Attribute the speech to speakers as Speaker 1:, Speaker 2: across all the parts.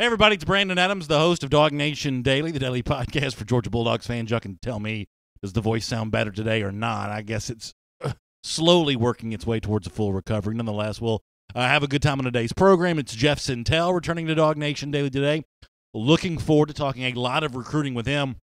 Speaker 1: everybody, it's Brandon Adams, the host of DawgNation Daily, the daily podcast for Georgia Bulldogs fans. You can tell me, does the voice sound better today or not? I guess it's slowly working its way towards a full recovery. Nonetheless, we'll have a good time on today's program. It's Jeff Sintel returning to DawgNation Daily today. Looking forward to talking a lot of recruiting with him.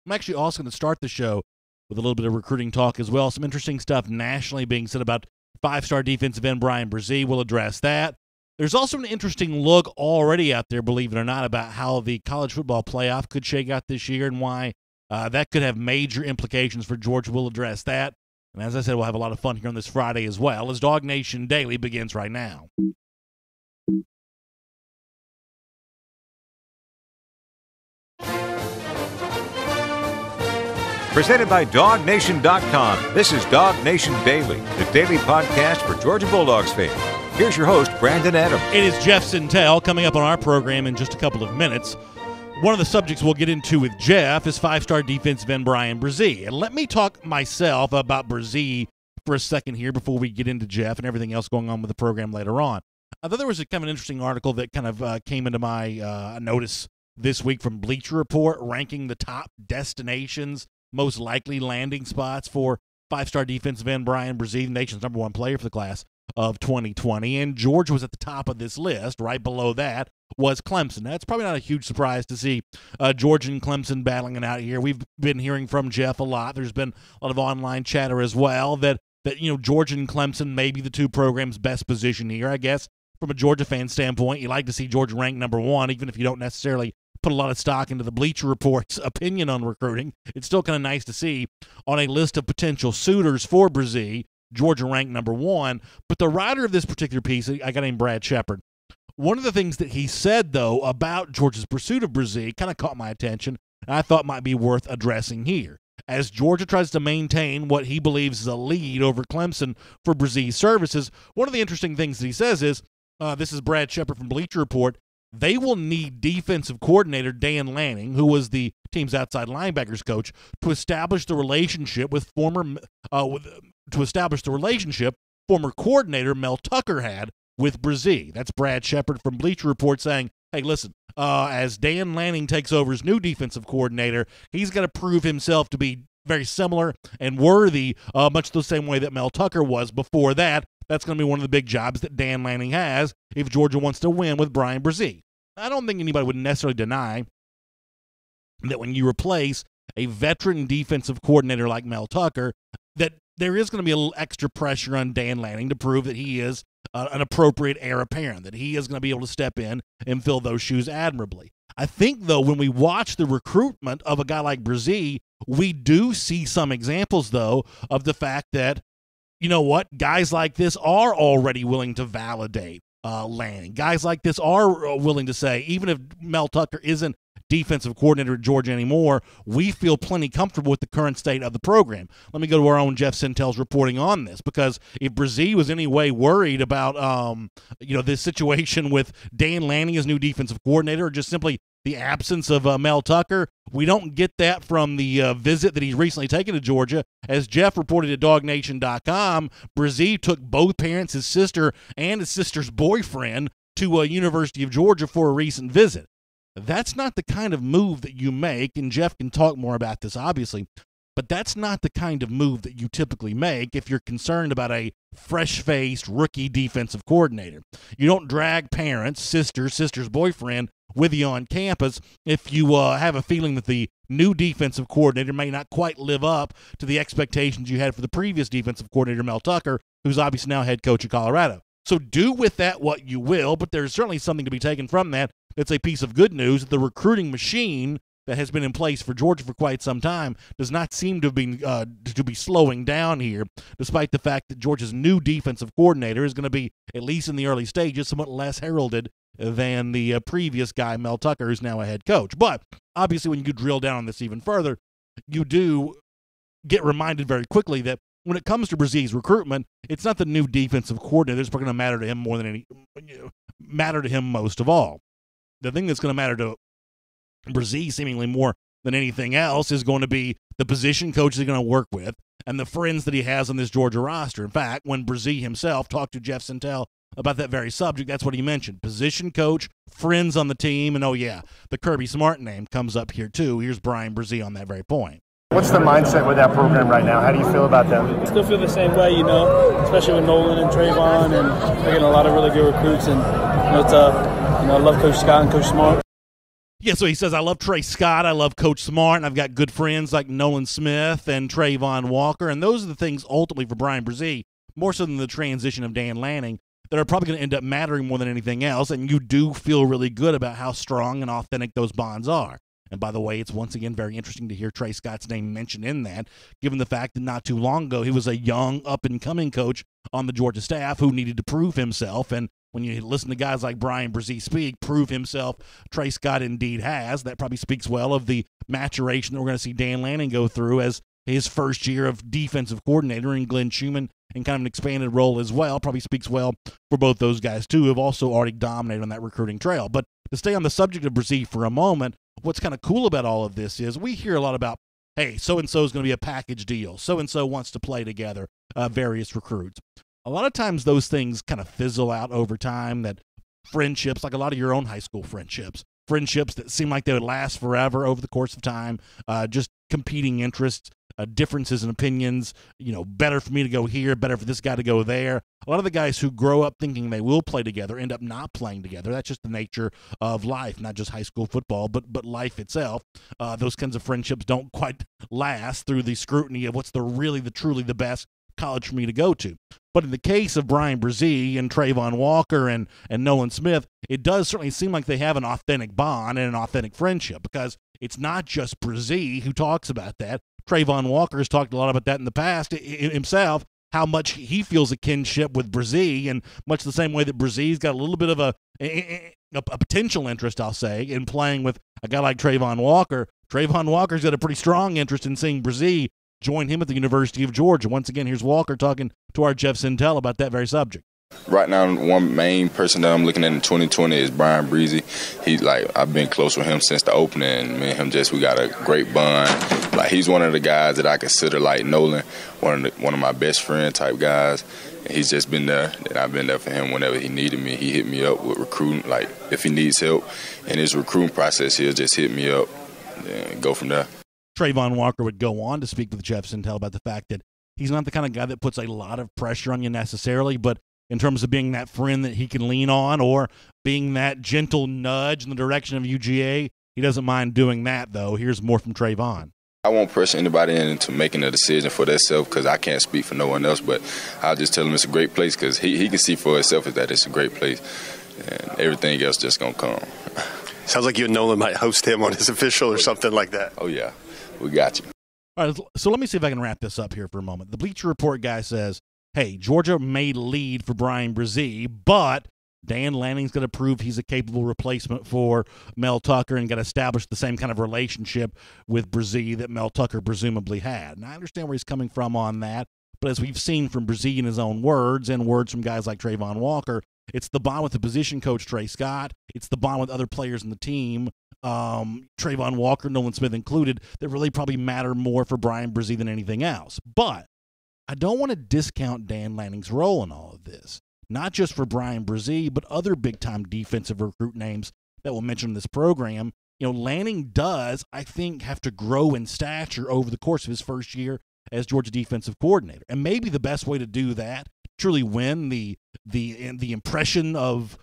Speaker 1: I'm actually also going to start the show with a little bit of recruiting talk as well. Some interesting stuff nationally being said about five-star defensive end Bryan Bresee. We'll address that. There's also an interesting look already out there, believe it or not, about how the college football playoff could shake out this year and why that could have major implications for Georgia. We'll address that. And as I said, we'll have a lot of fun here on this Friday as well, as DawgNation Daily begins right now.
Speaker 2: Presented by DawgNation.com, this is DawgNation Daily, the daily podcast for Georgia Bulldogs fans. Here's your host, Brandon Adams.
Speaker 1: It is Jeff Sintel coming up on our program in just a couple of minutes. One of the subjects we'll get into with Jeff is five-star defensive end Bryan Bresee. And let me talk myself about Bresee for a second here before we get into Jeff and everything else going on with the program later on. I thought there was a kind of an interesting article that kind of came into my notice this week from Bleacher Report, ranking the top destinations, most likely landing spots for five-star defensive end Bryan Bresee, the nation's number one player for the class of 2020, and Georgia was at the top of this list. Right below that was Clemson. That's probably not a huge surprise to see Georgia and Clemson battling it out here. We've been hearing from Jeff a lot. There's been a lot of online chatter as well that Georgia and Clemson may be the two programs best positioned here. I guess from a Georgia fan standpoint, you like to see Georgia ranked number one, even if you don't necessarily put a lot of stock into the Bleacher Report's opinion on recruiting. It's still kind of nice to see on a list of potential suitors for Bresee, Georgia ranked number one. But the writer of this particular piece, a guy named Brad Shepard, one of the things that he said, though, about Georgia's pursuit of Bresee kind of caught my attention, and I thought might be worth addressing here. As Georgia tries to maintain what he believes is a lead over Clemson for Bresee's services, one of the interesting things that he says is, this is Brad Shepard from Bleacher Report, they will need defensive coordinator Dan Lanning, who was the team's outside linebackers coach, to establish the relationship with former coordinator Mel Tucker had with Bresee. That's Brad Shepard from Bleacher Report saying, hey, listen, as Dan Lanning takes over as new defensive coordinator, he's got to prove himself to be very similar and worthy, much the same way that Mel Tucker was before that. That's going to be one of the big jobs that Dan Lanning has if Georgia wants to win with Bryan Bresee. I don't think anybody would necessarily deny that when you replace a veteran defensive coordinator like Mel Tucker, that there is going to be a little extra pressure on Dan Lanning to prove that he is an appropriate heir apparent, that he is going to be able to step in and fill those shoes admirably. I think, though, when we watch the recruitment of a guy like Bresee, we do see some examples, though, of the fact that, you know what, guys like this are already willing to validate Lanning. Guys like this are willing to say, even if Mel Tucker isn't defensive coordinator at Georgia anymore, we feel plenty comfortable with the current state of the program. Let me go to our own Jeff Sintel's reporting on this, because if Bresee was any way worried about this situation with Dan Lanning as new defensive coordinator, or just simply the absence of Mel Tucker, we don't get that from the visit that he's recently taken to Georgia. As Jeff reported at DawgNation.com, Bresee took both parents, his sister and his sister's boyfriend, to University of Georgia for a recent visit. That's not the kind of move that you make, and Jeff can talk more about this, obviously, but that's not the kind of move that you typically make if you're concerned about a fresh-faced rookie defensive coordinator. You don't drag parents, sister's boyfriend with you on campus if you have a feeling that the new defensive coordinator may not quite live up to the expectations you had for the previous defensive coordinator, Mel Tucker, who's obviously now head coach of Colorado. So do with that what you will, but there's certainly something to be taken from that. That's a piece of good news. The recruiting machine that has been in place for Georgia for quite some time does not seem to be slowing down here, despite the fact that Georgia's new defensive coordinator is going to be, at least in the early stages, somewhat less heralded than the previous guy, Mel Tucker, who's now a head coach. But obviously, when you drill down on this even further, you do get reminded very quickly that when it comes to Bresee's recruitment, it's not the new defensive coordinator that's going to matter to him more than matter to him most of all. The thing that's going to matter to Bresee seemingly more than anything else is going to be the position coaches he's going to work with and the friends that he has on this Georgia roster. In fact, when Bresee himself talked to Jeff Sintel about that very subject. That's what he mentioned. Position coach, friends on the team, and oh yeah, the Kirby Smart name comes up here too. Here's Brian Brzee on that very point.
Speaker 3: What's the mindset with that program right now? How do you feel about them?
Speaker 4: I still feel the same way, especially with Nolan and Trayvon, and they're getting a lot of really good recruits. And I love Coach Scott and Coach Smart.
Speaker 1: Yeah, so he says, I love Trey Scott, I love Coach Smart, and I've got good friends like Nolan Smith and Trayvon Walker, and those are the things ultimately for Brian Brzee, more so than the transition of Dan Lanning, that are probably going to end up mattering more than anything else, and you do feel really good about how strong and authentic those bonds are. And by the way, it's once again very interesting to hear Trey Scott's name mentioned in that, given the fact that not too long ago he was a young, up-and-coming coach on the Georgia staff who needed to prove himself, and when you listen to guys like Brian Brzee speak, prove himself, Trey Scott indeed has. That probably speaks well of the maturation that we're going to see Dan Lanning go through as his first year of defensive coordinator, and Glenn Schumann in kind of an expanded role as well. Probably speaks well for both those guys, too, who have also already dominated on that recruiting trail. But to stay on the subject of Brzee for a moment, what's kind of cool about all of this is we hear a lot about, hey, so-and-so is going to be a package deal. So-and-so wants to play together, various recruits. A lot of times those things kind of fizzle out over time, that friendships, like a lot of your own high school friendships that seem like they would last forever over the course of time, just competing interests, differences in opinions, better for me to go here, better for this guy to go there. A lot of the guys who grow up thinking they will play together end up not playing together. That's just the nature of life, not just high school football, but life itself. Those kinds of friendships don't quite last through the scrutiny of what's truly the best college for me to go to. But in the case of Brian Brzee and Trayvon Walker and Nolan Smith, it does certainly seem like they have an authentic bond and an authentic friendship, because it's not just Brzee who talks about that. Trayvon Walker has talked a lot about that in the past himself, how much he feels a kinship with Brzee, and much the same way that Brzee's got a little bit of a potential interest, I'll say, in playing with a guy like Trayvon Walker. Trayvon Walker's got a pretty strong interest in seeing Brzee join him at the University of Georgia. Once again, here's Walker talking to our Jeff Sintel about that very subject.
Speaker 5: Right now, one main person that I'm looking at in 2020 is Brian Brzee. I've been close with him since the opening, and me and him we got a great bond. He's one of the guys that I consider like Nolan, one of my best friend type guys. And he's just been there, and I've been there for him whenever he needed me. He hit me up with recruiting, if he needs help in his recruiting process, he'll just hit me up and go from there.
Speaker 1: Trayvon Walker would go on to speak with Jeff Sintel about the fact that he's not the kind of guy that puts a lot of pressure on you necessarily, but in terms of being that friend that he can lean on or being that gentle nudge in the direction of UGA, he doesn't mind doing that, though. Here's more from Trayvon.
Speaker 5: I won't pressure anybody into making a decision for themselves, because I can't speak for no one else, but I'll just tell him it's a great place, because he can see for himself that it's a great place, and everything else just going to come.
Speaker 3: Sounds like you and Nolan might host him on his official or something like that.
Speaker 5: Oh, yeah. We got you.
Speaker 1: All right, so let me see if I can wrap this up here for a moment. The Bleacher Report guy says, hey, Georgia may lead for Brian Brzee, but Dan Lanning's going to prove he's a capable replacement for Mel Tucker and got to establish the same kind of relationship with Brzee that Mel Tucker presumably had. And I understand where he's coming from on that, but as we've seen from Brzee in his own words and words from guys like Trayvon Walker, it's the bond with the position coach, Trey Scott. It's the bond with other players in the team, Trayvon Walker, Nolan Smith included, that really probably matter more for Brian Brzee than anything else. But I don't want to discount Dan Lanning's role in all of this, not just for Brian Brzee, but other big-time defensive recruit names that we'll mention in this program. Lanning does, I think, have to grow in stature over the course of his first year as Georgia defensive coordinator. And maybe the best way to do that, truly win the impression of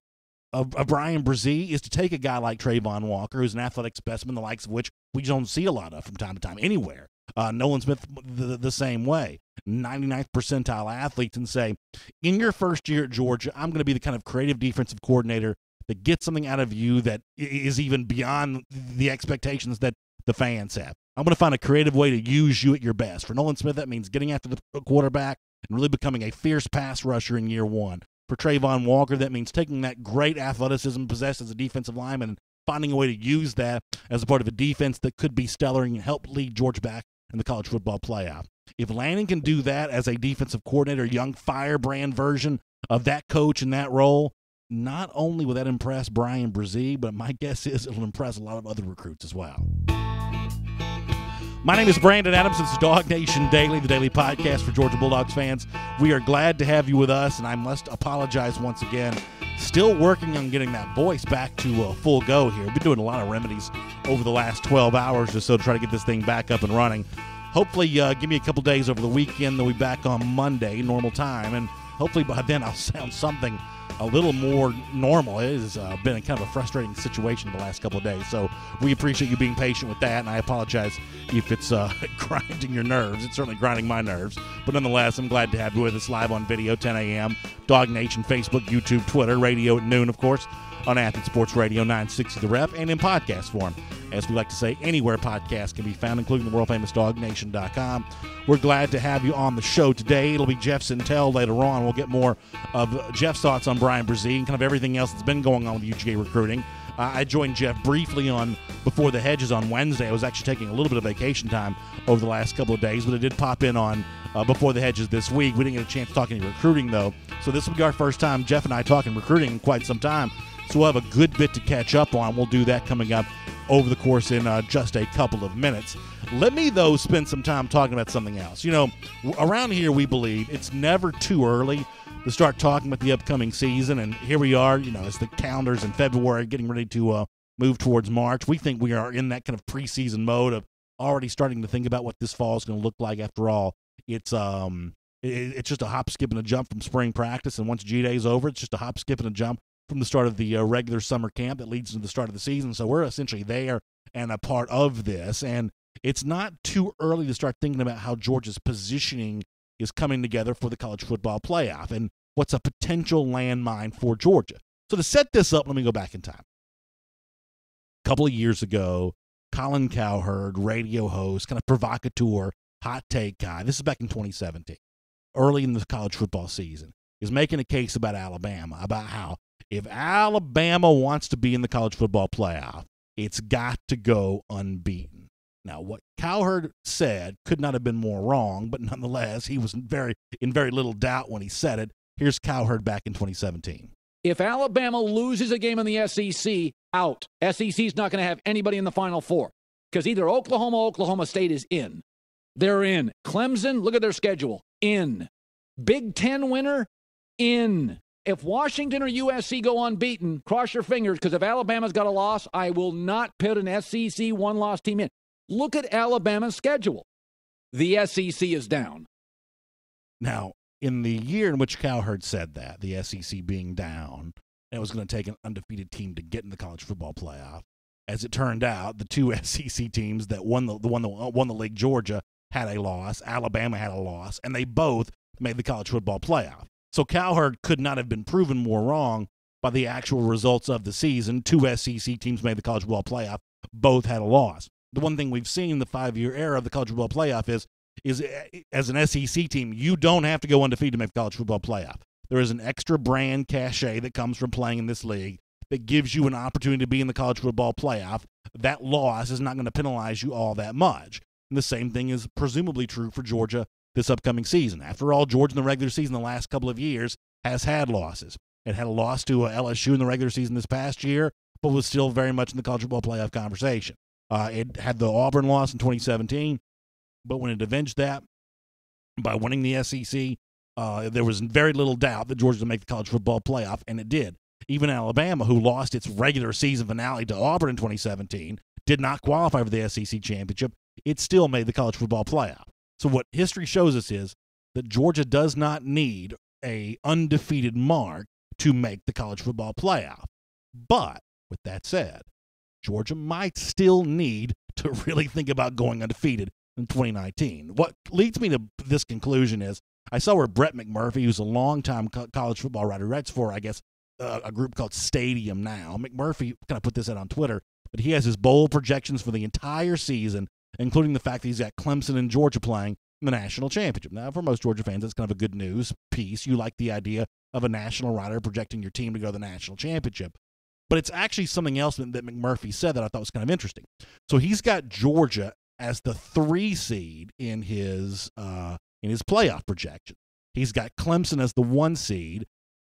Speaker 1: Brian Brzee, is to take a guy like Trayvon Walker, who's an athletic specimen, the likes of which we don't see a lot of from time to time anywhere. Nolan Smith the same way, 99th percentile athletes, and say, in your first year at Georgia, I'm going to be the kind of creative defensive coordinator that gets something out of you that is even beyond the expectations that the fans have. I'm going to find a creative way to use you at your best. For Nolan Smith, that means getting after the quarterback and really becoming a fierce pass rusher in year one. For Trayvon Walker, that means taking that great athleticism possessed as a defensive lineman and finding a way to use that as a part of a defense that could be stellar and help lead Georgia back in the college football playoff. If Lanning can do that as a defensive coordinator, young firebrand version of that coach in that role, not only will that impress Brian Brzee, but my guess is it'll impress a lot of other recruits as well. My name is Brandon Adams. This is DawgNation Daily, the daily podcast for Georgia Bulldogs fans. We are glad to have you with us, and I must apologize once again. Still working on getting that voice back to full go here. We've been doing a lot of remedies over the last 12 hours or so to try to get this thing back up and running. Hopefully, give me a couple days over the weekend. They'll be back on Monday, normal time, and hopefully by then I'll sound something a little more normal. It has been kind of a frustrating situation the last couple of days, so we appreciate you being patient with that, and I apologize if it's grinding your nerves. It's certainly grinding my nerves, but nonetheless, I'm glad to have you with us live on video, 10 a.m., DawgNation, Facebook, YouTube, Twitter, radio at noon, of course, on Athens Sports Radio 960 The Ref, and in podcast form, as we like to say, anywhere podcasts can be found, including the world-famous DawgNation.com. We're glad to have you on the show today. It'll be Jeff Sintel later on. We'll get more of Jeff's thoughts on Brian Brzee and kind of everything else that's been going on with UGA recruiting. I joined Jeff briefly on Before the Hedges on Wednesday. I was actually taking a little bit of vacation time over the last couple of days, but I did pop in on Before the Hedges this week. We didn't get a chance to talk any recruiting, though, so this will be our first time Jeff and I talking recruiting in quite some time. So we'll have a good bit to catch up on. We'll do that coming up over the course in just a couple of minutes. Let me, though, spend some time talking about something else. You know, around here we believe it's never too early to start talking about the upcoming season, and here we are, you know, as the calendar's in February getting ready to move towards March. We think we are in that kind of preseason mode of already starting to think about what this fall is going to look like. After all, it's just a hop, skip, and a jump from spring practice, and once G-Day's over, it's just a hop, skip, and a jump from the start of the regular summer camp that leads to the start of the season. So we're essentially there and a part of this, and it's not too early to start thinking about how Georgia's positioning is coming together for the college football playoff and what's a potential landmine for Georgia. So to set this up, let me go back in time. A couple of years ago, Colin Cowherd, radio host, kind of provocateur, hot take guy, this is back in 2017, early in the college football season, is making a case about Alabama, about how if Alabama wants to be in the college football playoff, it's got to go unbeaten. Now, what Cowherd said could not have been more wrong, but nonetheless, he was in very little doubt when he said it. Here's Cowherd back in 2017.
Speaker 6: If Alabama loses a game in the SEC, out. SEC's not going to have anybody in the Final Four because either Oklahoma State is in. They're in. Clemson, look at their schedule, in. Big Ten winner, in. If Washington or USC go unbeaten, cross your fingers, because if Alabama's got a loss, I will not put an SEC one-loss team in. Look at Alabama's schedule. The SEC is down.
Speaker 1: Now, in the year in which Cowherd said that, the SEC being down, and it was going to take an undefeated team to get in the college football playoff, as it turned out, the two SEC teams that won the league, Georgia, had a loss, Alabama had a loss, and they both made the college football playoff. So Cowherd could not have been proven more wrong by the actual results of the season. Two SEC teams made the college football playoff. Both had a loss. The one thing we've seen in the 5-year era of the college football playoff is as an SEC team, you don't have to go undefeated to make the college football playoff. There is an extra brand cachet that comes from playing in this league that gives you an opportunity to be in the college football playoff. That loss is not going to penalize you all that much. And the same thing is presumably true for Georgia this upcoming season. After all, Georgia in the regular season the last couple of years has had losses. It had a loss to LSU in the regular season this past year, but was still very much in the college football playoff conversation. It had the Auburn loss in 2017, but when it avenged that by winning the SEC, there was very little doubt that Georgia would make the college football playoff, and it did. Even Alabama, who lost its regular season finale to Auburn in 2017, did not qualify for the SEC championship. It still made the college football playoff. So what history shows us is that Georgia does not need a undefeated mark to make the college football playoff. But with that said, Georgia might still need to really think about going undefeated in 2019. What leads me to this conclusion is I saw where Brett McMurphy, who's a longtime college football writer, writes for, I guess, a group called Stadium Now. McMurphy kind of put this out on Twitter, but he has his bold projections for the entire season, including the fact that he's got Clemson and Georgia playing in the national championship. Now, for most Georgia fans, that's kind of a good news piece. You like the idea of a national writer projecting your team to go to the national championship. But it's actually something else that McMurphy said that I thought was kind of interesting. So he's got Georgia as the 3 seed in his playoff projection. He's got Clemson as the 1 seed.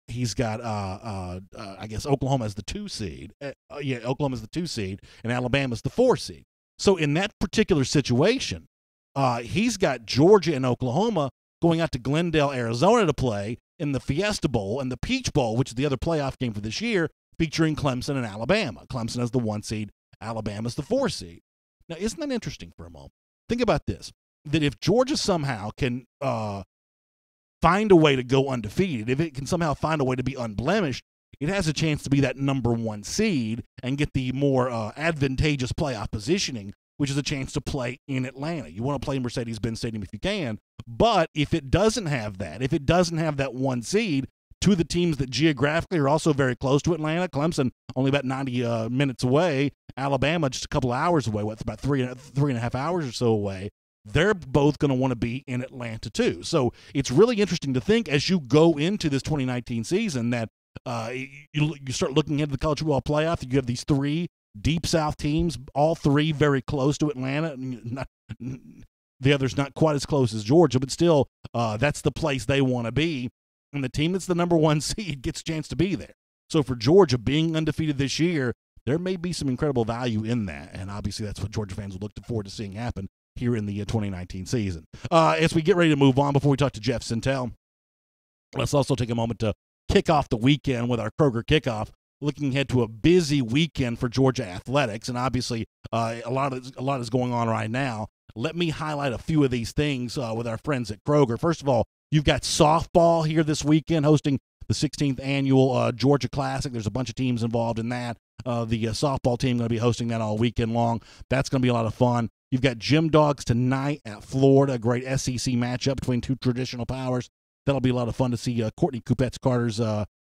Speaker 1: He's got, I guess, Oklahoma as the 2 seed. Oklahoma is the 2 seed, and Alabama is the 4 seed. So in that particular situation, he's got Georgia and Oklahoma going out to Glendale, Arizona to play in the Fiesta Bowl and the Peach Bowl, which is the other playoff game for this year, featuring Clemson and Alabama. Clemson as the 1 seed, Alabama as the 4 seed. Now, isn't that interesting for a moment? Think about this, that if Georgia somehow can find a way to go undefeated, if it can somehow find a way to be unblemished, it has a chance to be that number 1 seed and get the more advantageous playoff positioning, which is a chance to play in Atlanta. You want to play Mercedes-Benz Stadium if you can, but if it doesn't have that, if it doesn't have that 1 seed, two of the teams that geographically are also very close to Atlanta, Clemson only about 90 minutes away, Alabama just a couple of hours away, about three and a half hours or so away, they're both going to want to be in Atlanta too. So it's really interesting to think as you go into this 2019 season that you start looking into the college football playoff, you have these 3 Deep South teams, all 3 very close to Atlanta. The other's not quite as close as Georgia, but still, that's the place they want to be. And the team that's the number 1 seed gets a chance to be there. So for Georgia being undefeated this year, there may be some incredible value in that. And obviously that's what Georgia fans will look forward to seeing happen here in the 2019 season. As we get ready to move on, before we talk to Jeff Sintel, let's also take a moment to kick off the weekend with our Kroger Kickoff, looking ahead to a busy weekend for Georgia athletics. And obviously a lot is going on right now. Let me highlight a few of these things with our friends at Kroger. First of all, you've got softball here this weekend hosting the 16th annual Georgia Classic. There's a bunch of teams involved in that. The softball team going to be hosting that all weekend long. That's going to be a lot of fun. You've got Gym Dogs tonight at Florida, a great SEC matchup between 2 traditional powers. That'll be a lot of fun to see Courtney Kupets-Carter's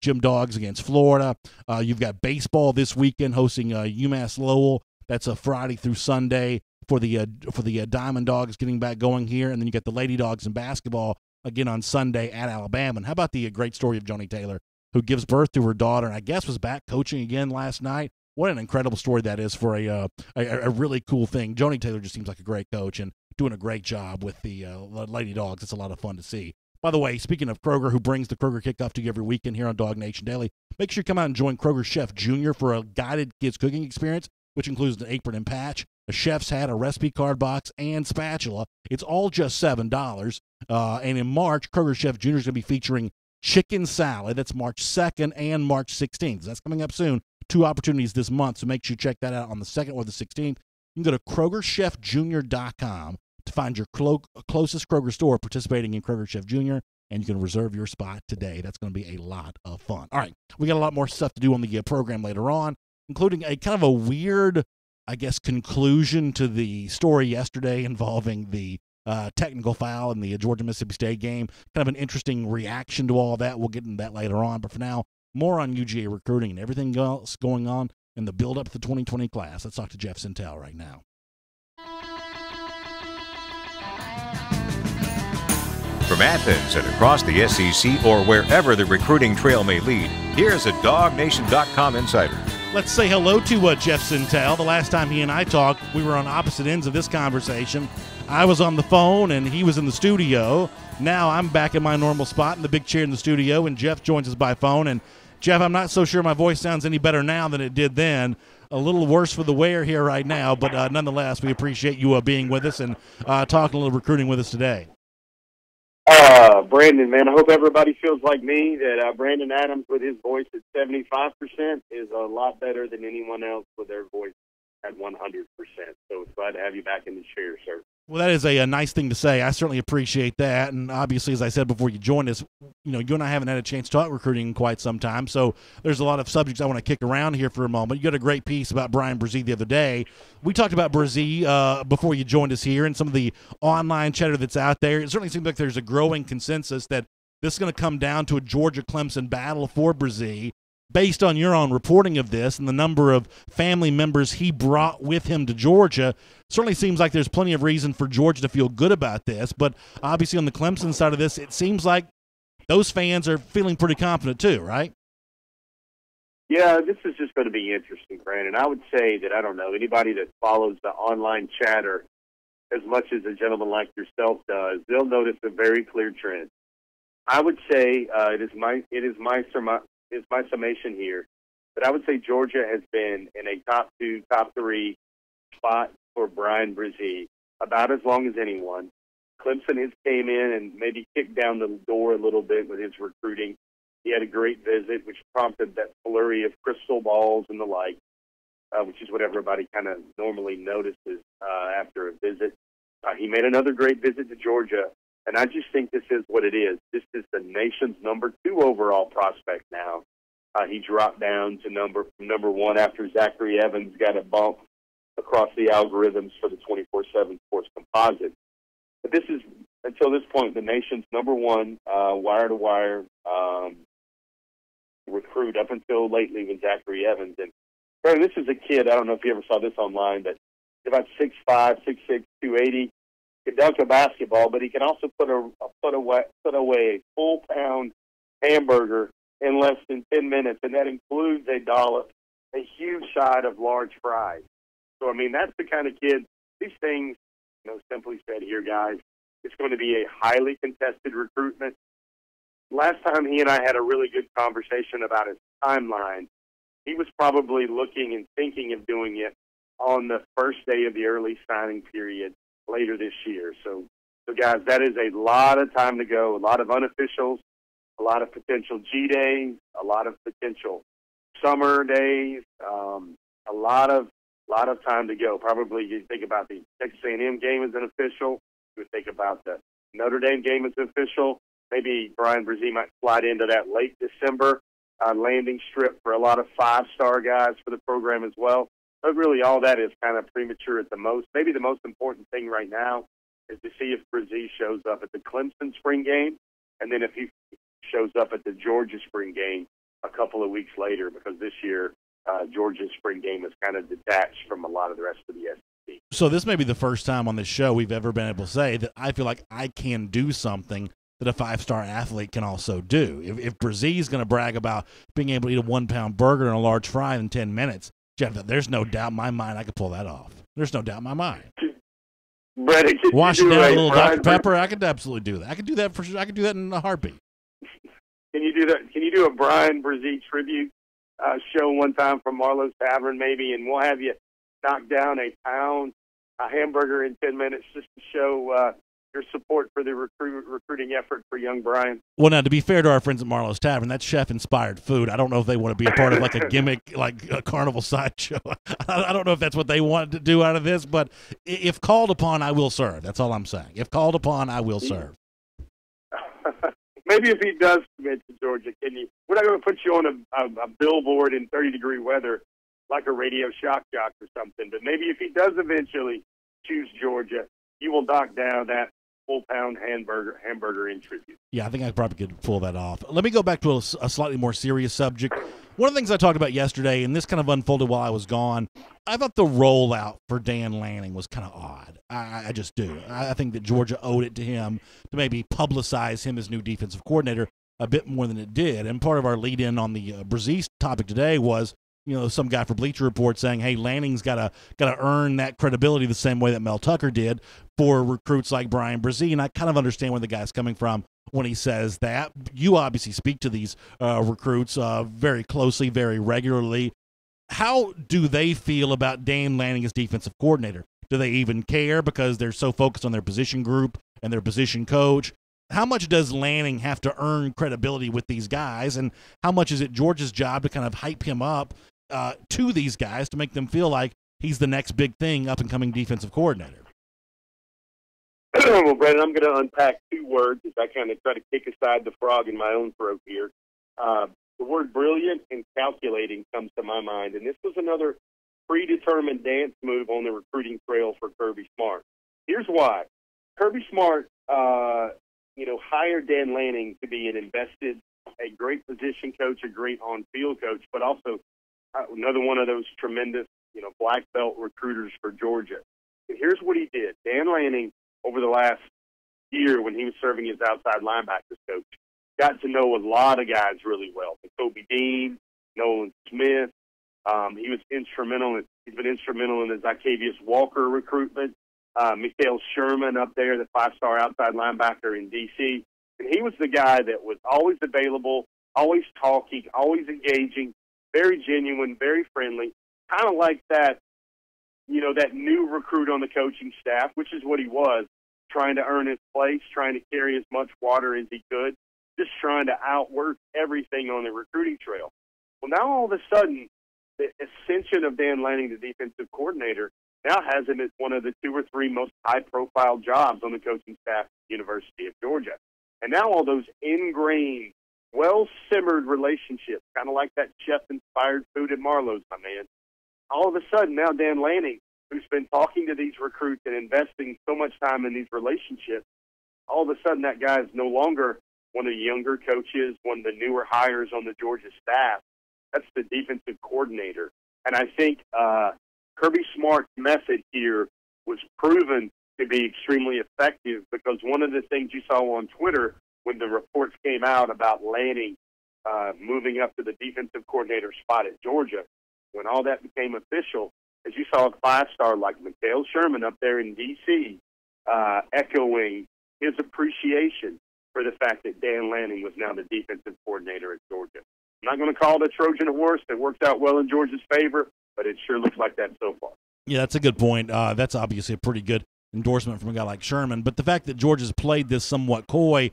Speaker 1: Gym Dogs against Florida. You've got baseball this weekend hosting UMass Lowell. That's a Friday through Sunday for the Diamond Dogs getting back going here. And then you got the Lady Dogs in basketball again on Sunday at Alabama. And how about the great story of Joni Taylor, who gives birth to her daughter and I guess was back coaching again last night? What an incredible story that is for a really cool thing. Joni Taylor just seems like a great coach and doing a great job with the Lady Dogs. It's a lot of fun to see. By the way, speaking of Kroger, who brings the Kroger Kickoff to you every weekend here on DawgNation Daily, make sure you come out and join Kroger Chef Jr. for a guided kids cooking experience, which includes an apron and patch, a chef's hat, a recipe card box, and spatula. It's all just $7. And in March, Kroger Chef Jr. is going to be featuring chicken salad. That's March 2nd and March 16th. That's coming up soon. 2 opportunities this month, so make sure you check that out on the 2nd or the 16th. You can go to KrogerChefJr.com to find your closest Kroger store participating in Kroger Chef Jr., and you can reserve your spot today. That's going to be a lot of fun. All right, we got a lot more stuff to do on the program later on, including a kind of a weird, I guess, conclusion to the story yesterday involving the technical foul in the Georgia-Mississippi State game. Kind of an interesting reaction to all that. We'll get into that later on. But for now, more on UGA recruiting and everything else going on in the build-up to the 2020 class. Let's talk to Jeff Sintel right now.
Speaker 2: From Athens and across the SEC or wherever the recruiting trail may lead, here's a DawgNation.com insider.
Speaker 1: Let's say hello to Jeff Sintel. The last time he and I talked, we were on opposite ends of this conversation. I was on the phone and he was in the studio. Now I'm back in my normal spot in the big chair in the studio, and Jeff joins us by phone. And Jeff, I'm not so sure my voice sounds any better now than it did then. A little worse for the wear here right now, but nonetheless, we appreciate you being with us and talking a little recruiting with us today.
Speaker 7: Brandon, man, I hope everybody feels like me, that Brandon Adams with his voice at 75% is a lot better than anyone else with their voice at 100%. So glad to have you back in the chair, sir.
Speaker 1: Well, that is a nice thing to say. I certainly appreciate that. And obviously, as I said before you joined us, you and I haven't had a chance to talk recruiting in quite some time. So there's a lot of subjects I want to kick around here for a moment. You got a great piece about Brian Brzee the other day. We talked about Brzee before you joined us here and some of the online chatter that's out there. It certainly seems like there's a growing consensus that this is going to come down to a Georgia-Clemson battle for Brzee. Based on your own reporting of this and the number of family members he brought with him to Georgia, certainly seems like there's plenty of reason for Georgia to feel good about this. But obviously on the Clemson side of this, it seems like those fans are feeling pretty confident too, right?
Speaker 7: Yeah, this is just going to be interesting, Brandon. I would say that, I don't know, anybody that follows the online chatter as much as a gentleman like yourself does, they'll notice a very clear trend. I would say it is my summation here, but I would say Georgia has been in a top 2, top 3 spot for Brian Brzee about as long as anyone. Clemson has came in and maybe kicked down the door a little bit with his recruiting. He had a great visit, which prompted that flurry of crystal balls and the like, which is what everybody kind of normally notices after a visit. He made another great visit to Georgia, and I just think this is what it is. This is the nation's number 2 overall prospect now. He dropped down to number 1 after Zachary Evans got a bump across the algorithms for the 24/7 Sports Composite. But this is, until this point, the nation's number 1 wire-to-wire recruit up until lately with Zachary Evans. And Brandon, this is a kid, I don't know if you ever saw this online, but he's about 6'5", 6'6", 280. He can dunk a basketball, but he can also put away a full-pound hamburger in less than 10 minutes, and that includes a dollop, a huge side of large fries. So, I mean, that's the kind of kid, these things, simply said here, guys, it's going to be a highly contested recruitment. Last time he and I had a really good conversation about his timeline, he was probably looking and thinking of doing it on the first day of the early signing period later this year. So guys, that is a lot of time to go, a lot of unofficials, a lot of potential G days, a lot of potential summer days, a lot of time to go. Probably you think about the Texas A&M game as an official. You would think about the Notre Dame game as an official. Maybe Brian Brzee might slide into that late December landing strip for a lot of 5-star guys for the program as well. But really all that is kind of premature at the most. Maybe the most important thing right now is to see if Brzee shows up at the Clemson spring game, and then if he shows up at the Georgia spring game a couple of weeks later, because this year Georgia's spring game is kind of detached from a lot of the rest of the SEC.
Speaker 1: So this may be the first time on this show we've ever been able to say that I feel like I can do something that a 5-star athlete can also do. If Brzee's going to brag about being able to eat a 1-pound burger and a large fry in 10 minutes, Jeff, there's no doubt in my mind I could pull that off. There's no doubt in my mind.
Speaker 7: Brett,
Speaker 1: wash it down with a little Dr. Pepper, I could absolutely do that. I could do that for sure. I could do that in a heartbeat.
Speaker 7: Can you do that? Can you do a Brian Brzee tribute show one time from Marlowe's Tavern maybe, and we'll have you knock down a hamburger in 10 minutes just to show your support for the recruiting effort for young Brian?
Speaker 1: Well, now, to be fair to our friends at Marlowe's Tavern, that's chef-inspired food. I don't know if they want to be a part of like a gimmick, like a carnival sideshow. I don't know if that's what they want to do out of this, but if called upon, I will serve. That's all I'm saying. If called upon, I will serve.
Speaker 7: Maybe if he does commit to Georgia, we're not going to put you on a billboard in 30-degree weather like a radio shock jock or something, but maybe if he does eventually choose Georgia, you will knock down that full-pound hamburger in tribute.
Speaker 1: Yeah, I think I probably could pull that off. Let me go back to a slightly more serious subject. One of the things I talked about yesterday, and this kind of unfolded while I was gone, I thought the rollout for Dan Lanning was kind of odd. I just do. I think that Georgia owed it to him to maybe publicize him as new defensive coordinator a bit more than it did. And part of our lead-in on the Brzee topic today was, some guy for Bleacher Report saying, hey, Lanning's got to earn that credibility the same way that Mel Tucker did for recruits like Brian Brzee. And I kind of understand where the guy's coming from when he says that. You obviously speak to these recruits very closely, very regularly. How do they feel about Dan Lanning as defensive coordinator? Do they even care because they're so focused on their position group and their position coach? How much does Lanning have to earn credibility with these guys, and how much is it Georgia's job to kind of hype him up to these guys to make them feel like he's the next big thing, up-and-coming defensive coordinator?
Speaker 7: Well, Brandon, I'm going to unpack 2 words as I kind of try to kick aside the frog in my own throat here. The word brilliant and calculating comes to my mind, and this was another predetermined dance move on the recruiting trail for Kirby Smart. Here's why. Kirby Smart, hired Dan Lanning to be a great position coach, a great on-field coach, but also another one of those tremendous, black belt recruiters for Georgia. And here's what he did. Dan Lanning, over the last year when he was serving as outside linebackers coach, got to know a lot of guys really well. Kobe Dean, Nolan Smith. He's been instrumental in his Octavius Walker recruitment. Mikhail Sherman up there, the 5-star outside linebacker in D.C. And he was the guy that was always available, always talking, always engaging, very genuine, very friendly, kind of like that that new recruit on the coaching staff, which is what he was, trying to earn his place, trying to carry as much water as he could, just trying to outwork everything on the recruiting trail. Well, now all of a sudden, the ascension of Dan Lanning, the defensive coordinator, now has him as one of the 2 or 3 most high-profile jobs on the coaching staff at the University of Georgia. And now all those ingrained, well-simmered relationships, kind of like that chef-inspired food at Marlowe's, my man. All of a sudden, now Dan Lanning, who's been talking to these recruits and investing so much time in these relationships, all of a sudden that guy is no longer one of the younger coaches, one of the newer hires on the Georgia staff. That's the defensive coordinator. And I think Kirby Smart's method here was proven to be extremely effective, because one of the things you saw on Twitter when the reports came out about Lanning moving up to the defensive coordinator spot at Georgia, when all that became official, as you saw a 5-star like Mikhail Sherman up there in D.C. Echoing his appreciation for the fact that Dan Lanning was now the defensive coordinator at Georgia. I'm not going to call it a Trojan horse. It worked out well in Georgia's favor, but it sure looks like that so far.
Speaker 1: Yeah, that's a good point. That's obviously a pretty good endorsement from a guy like Sherman. But the fact that Georgia's played this somewhat coy,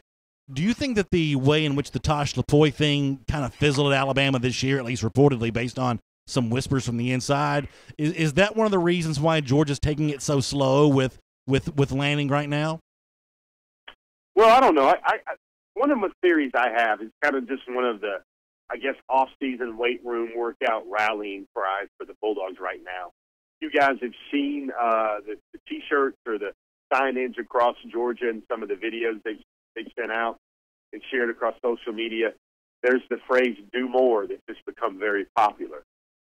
Speaker 1: do you think that the way in which the Tosh Lapoy thing kind of fizzled at Alabama this year, at least reportedly based on some whispers from the inside, is that one of the reasons why Georgia's taking it so slow with Lanning right now?
Speaker 7: Well, I don't know. I one of the theories I have is kind of just one of the, I guess, off-season weight room workout rallying cries for the Bulldogs right now. You guys have seen the T-shirts or the signage across Georgia and some of the videos they've sent out and shared across social media. There's the phrase "do more" that's just become very popular.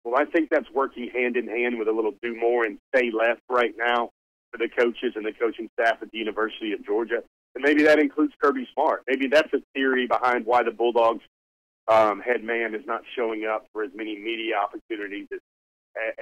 Speaker 7: Well, I think that's working hand in hand with a little "do more" and "stay left" right now for the coaches and the coaching staff at the University of Georgia. And maybe that includes Kirby Smart. Maybe that's a theory behind why the Bulldogs head man is not showing up for as many media opportunities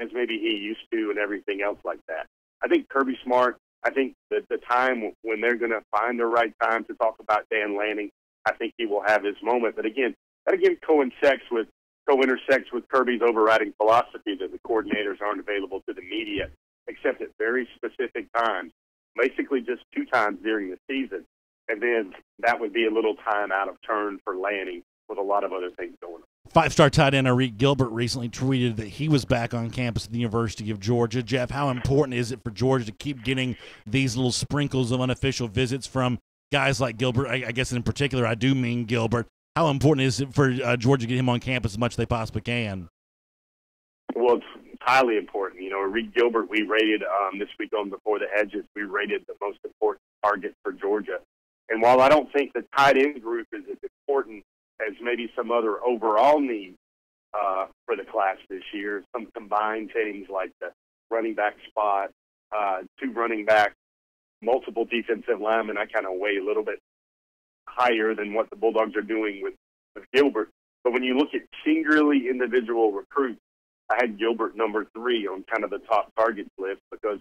Speaker 7: as maybe he used to, and everything else like that. I think Kirby Smart, I think that the time when they're going to find the right time to talk about Dan Lanning, I think he will have his moment. But again, that co-intersects with Kirby's overriding philosophy that the coordinators aren't available to the media except at very specific times, basically just 2 times during the season. And then that would be a little time out of turn for Lanning with a lot of other things going on.
Speaker 1: 5-star tight end Arik Gilbert recently tweeted that he was back on campus at the University of Georgia. Jeff, how important is it for Georgia to keep getting these little sprinkles of unofficial visits from guys like Gilbert? I guess in particular, I do mean Gilbert. How important is it for Georgia to get him on campus as much as they possibly can?
Speaker 7: Well, it's highly important. Arik Gilbert, we rated this week on Before the Hedges, we rated the most important target for Georgia. And while I don't think the tight end group is as important as maybe some other overall needs for the class this year, some combined things like the running back spot, 2 running backs, multiple defensive linemen, I kind of weigh a little bit higher than what the Bulldogs are doing with Gilbert. But when you look at singularly individual recruits, I had Gilbert number 3 on kind of the top targets list, because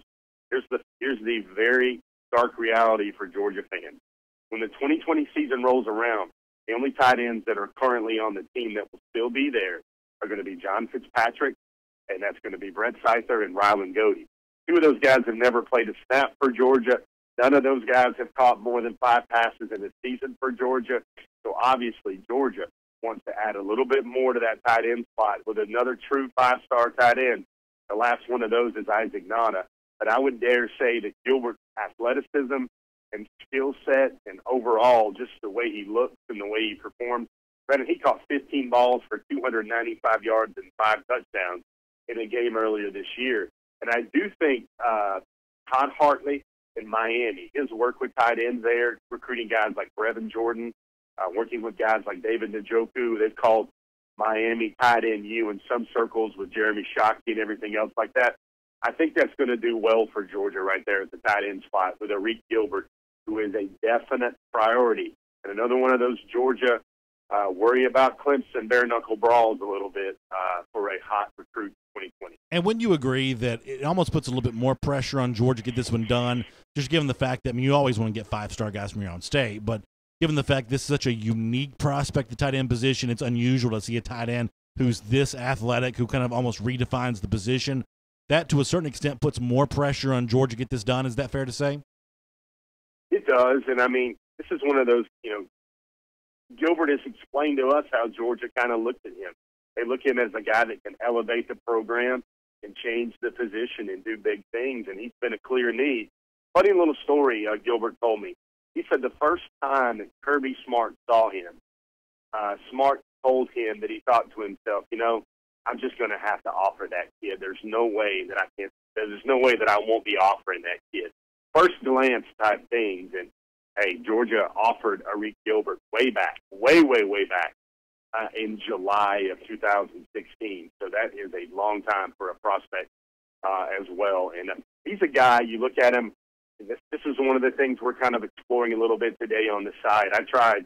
Speaker 7: here's the very stark reality for Georgia fans. When the 2020 season rolls around, the only tight ends that are currently on the team that will still be there are going to be John Fitzpatrick, and that's going to be Brett Seither and Rylan Godey. 2 of those guys have never played a snap for Georgia. None of those guys have caught more than 5 passes in a season for Georgia. So obviously Georgia wants to add a little bit more to that tight end spot with another true 5-star tight end. The last one of those is Isaac Nada. But I would dare say that Gilbert's athleticism and skill set and overall just the way he looks and the way he performs. Brandon, he caught 15 balls for 295 yards and 5 touchdowns in a game earlier this year. And I do think Todd Hartley in Miami, his work with tight ends there, recruiting guys like Brevin Jordan, working with guys like David Njoku, they've called Miami tight end U in some circles with Jeremy Shockey and everything else like that. I think that's going to do well for Georgia right there at the tight end spot with Arik Gilbert, who is a definite priority. And another one of those Georgia worry about Clemson bare-knuckle brawls a little bit for a hot recruit in 2020.
Speaker 1: And wouldn't you agree that it almost puts a little bit more pressure on Georgia to get this one done, just given the fact that, you always want to get 5-star guys from your own state, but given the fact this is such a unique prospect, the tight end position, it's unusual to see a tight end who's this athletic, who kind of almost redefines the position. that to a certain extent puts more pressure on Georgia to get this done. Is that fair to say?
Speaker 7: It does, and I mean, this is one of those, Gilbert has explained to us how Georgia kind of looked at him. They look at him as a guy that can elevate the program and change the position and do big things, and he's been a clear need. Funny little story Gilbert told me. He said the first time that Kirby Smart saw him, Smart told him that he thought to himself, I'm just going to have to offer that kid. There's no way that I won't be offering that kid. First glance type things, and hey, Georgia offered Arik Gilbert way back, way back in July of 2016. So that is a long time for a prospect as well. And he's a guy, you look at him, this is one of the things we're kind of exploring a little bit today on the side. I tried,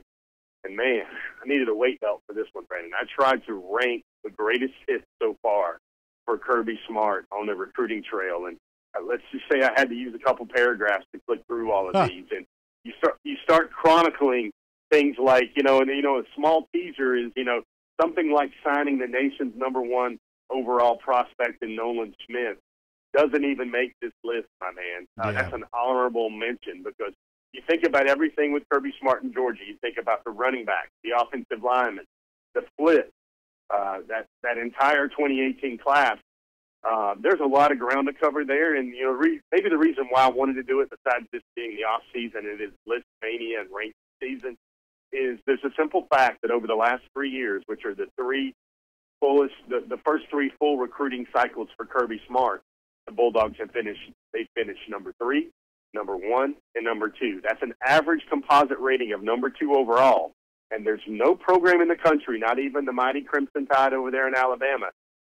Speaker 7: and man, I needed a weight belt for this one, Brandon. I tried to rank the greatest hits so far for Kirby Smart on the recruiting trail. And let's just say I had to use a couple paragraphs to click through all of these. And you start chronicling things like, a small teaser is, something like signing the nation's #1 overall prospect in Nolan Smith doesn't even make this list, my man. That's an honorable mention because you think about everything with Kirby Smart in Georgia. You think about the running back, the offensive lineman, the split, that entire 2018 class. There's a lot of ground to cover there, and maybe the reason why I wanted to do it, besides this being the off season, it is list mania and ranking season, is there's a simple fact that over the last 3 years, which are the first 3 full recruiting cycles for Kirby Smart, the Bulldogs have finished number 3, number 1, and number 2. That's an average composite rating of number 2 overall, and there's no program in the country, not even the mighty Crimson Tide over there in Alabama,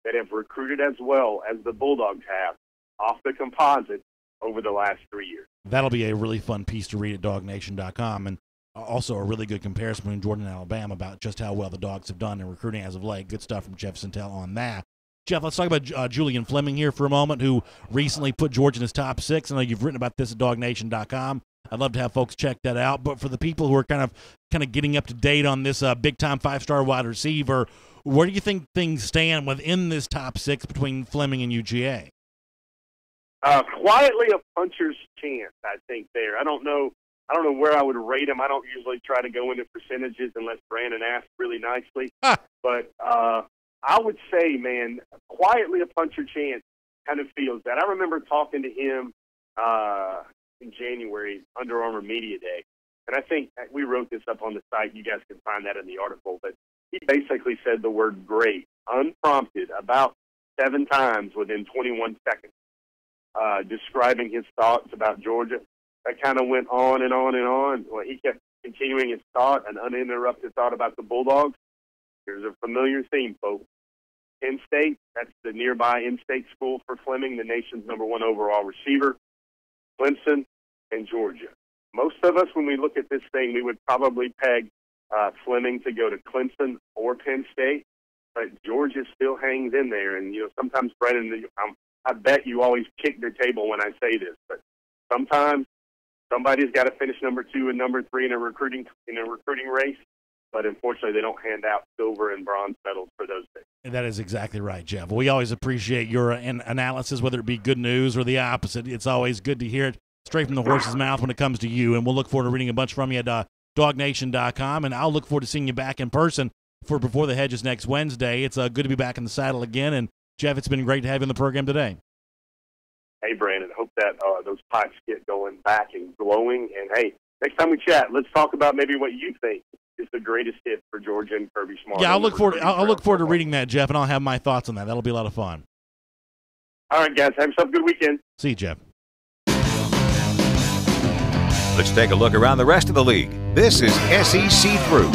Speaker 7: that have recruited as well as the Bulldogs have off the composite over the last 3 years.
Speaker 1: That'll be a really fun piece to read at DawgNation.com, and also a really good comparison between Georgia and Alabama about just how well the Dogs have done in recruiting as of late. Good stuff from Jeff Sintel on that. Jeff, let's talk about Julian Fleming here for a moment, who recently put Georgia in his top 6. I know you've written about this at DawgNation.com. I'd love to have folks check that out. But for the people who are kind of getting up to date on this big-time 5-star wide receiver, where do you think things stand within this top 6 between Fleming and UGA?
Speaker 7: Quietly a puncher's chance, I think, there. I don't know where I would rate him. I don't usually try to go into percentages unless Brandon asks really nicely. But I would say, man, quietly a puncher chance kind of feels that. I remember talking to him in January, Under Armour Media Day, and I think we wrote this up on the site. You guys can find that in the article. But he basically said the word great, unprompted, about 7 times within 21 seconds, describing his thoughts about Georgia. That kind of went on and on and on. Well, he kept continuing his thought, an uninterrupted thought about the Bulldogs. There's a familiar theme, folks. Penn State, that's the nearby in-state school for Fleming, the nation's #1 overall receiver. Clemson and Georgia. Most of us, when we look at this thing, we would probably peg Fleming to go to Clemson or Penn State, but Georgia still hangs in there. And, sometimes, Brennan, I bet you always kick the table when I say this, but sometimes somebody's got to finish number 2 and number 3 in a recruiting race. But unfortunately, they don't hand out silver and bronze medals for those things.
Speaker 1: And that is exactly right, Jeff. We always appreciate your analysis, whether it be good news or the opposite. It's always good to hear it straight from the horse's mouth when it comes to you. And we'll look forward to reading a bunch from you at DawgNation.com. And I'll look forward to seeing you back in person for Before the Hedges next Wednesday. It's good to be back in the saddle again. And, Jeff, it's been great to have you on the program today.
Speaker 7: Hey, Brandon, hope that those pipes get going back and glowing. And, hey, next time we chat, let's talk about maybe what you think is the greatest hit for Georgia and Kirby Smart.
Speaker 1: Yeah, I'll look forward to reading that, Jeff, and I'll have my thoughts on that. That'll be a lot of fun.
Speaker 7: All right, guys, have yourself a good weekend.
Speaker 1: See you, Jeff.
Speaker 2: Let's take a look around the rest of the league. This is SEC Through.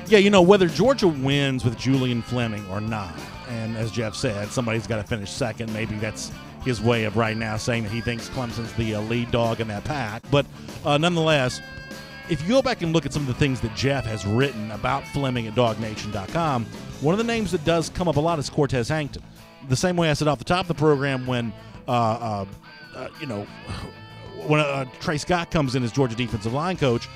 Speaker 1: Yeah, whether Georgia wins with Julian Fleming or not, and as Jeff said, somebody's got to finish second. Maybe that's his way of right now saying that he thinks Clemson's the lead dog in that pack. But nonetheless, if you go back and look at some of the things that Jeff has written about Fleming at DawgNation.com, one of the names that does come up a lot is Cortez Hankton. The same way I said off the top of the program when Trey Scott comes in as Georgia defensive line coach,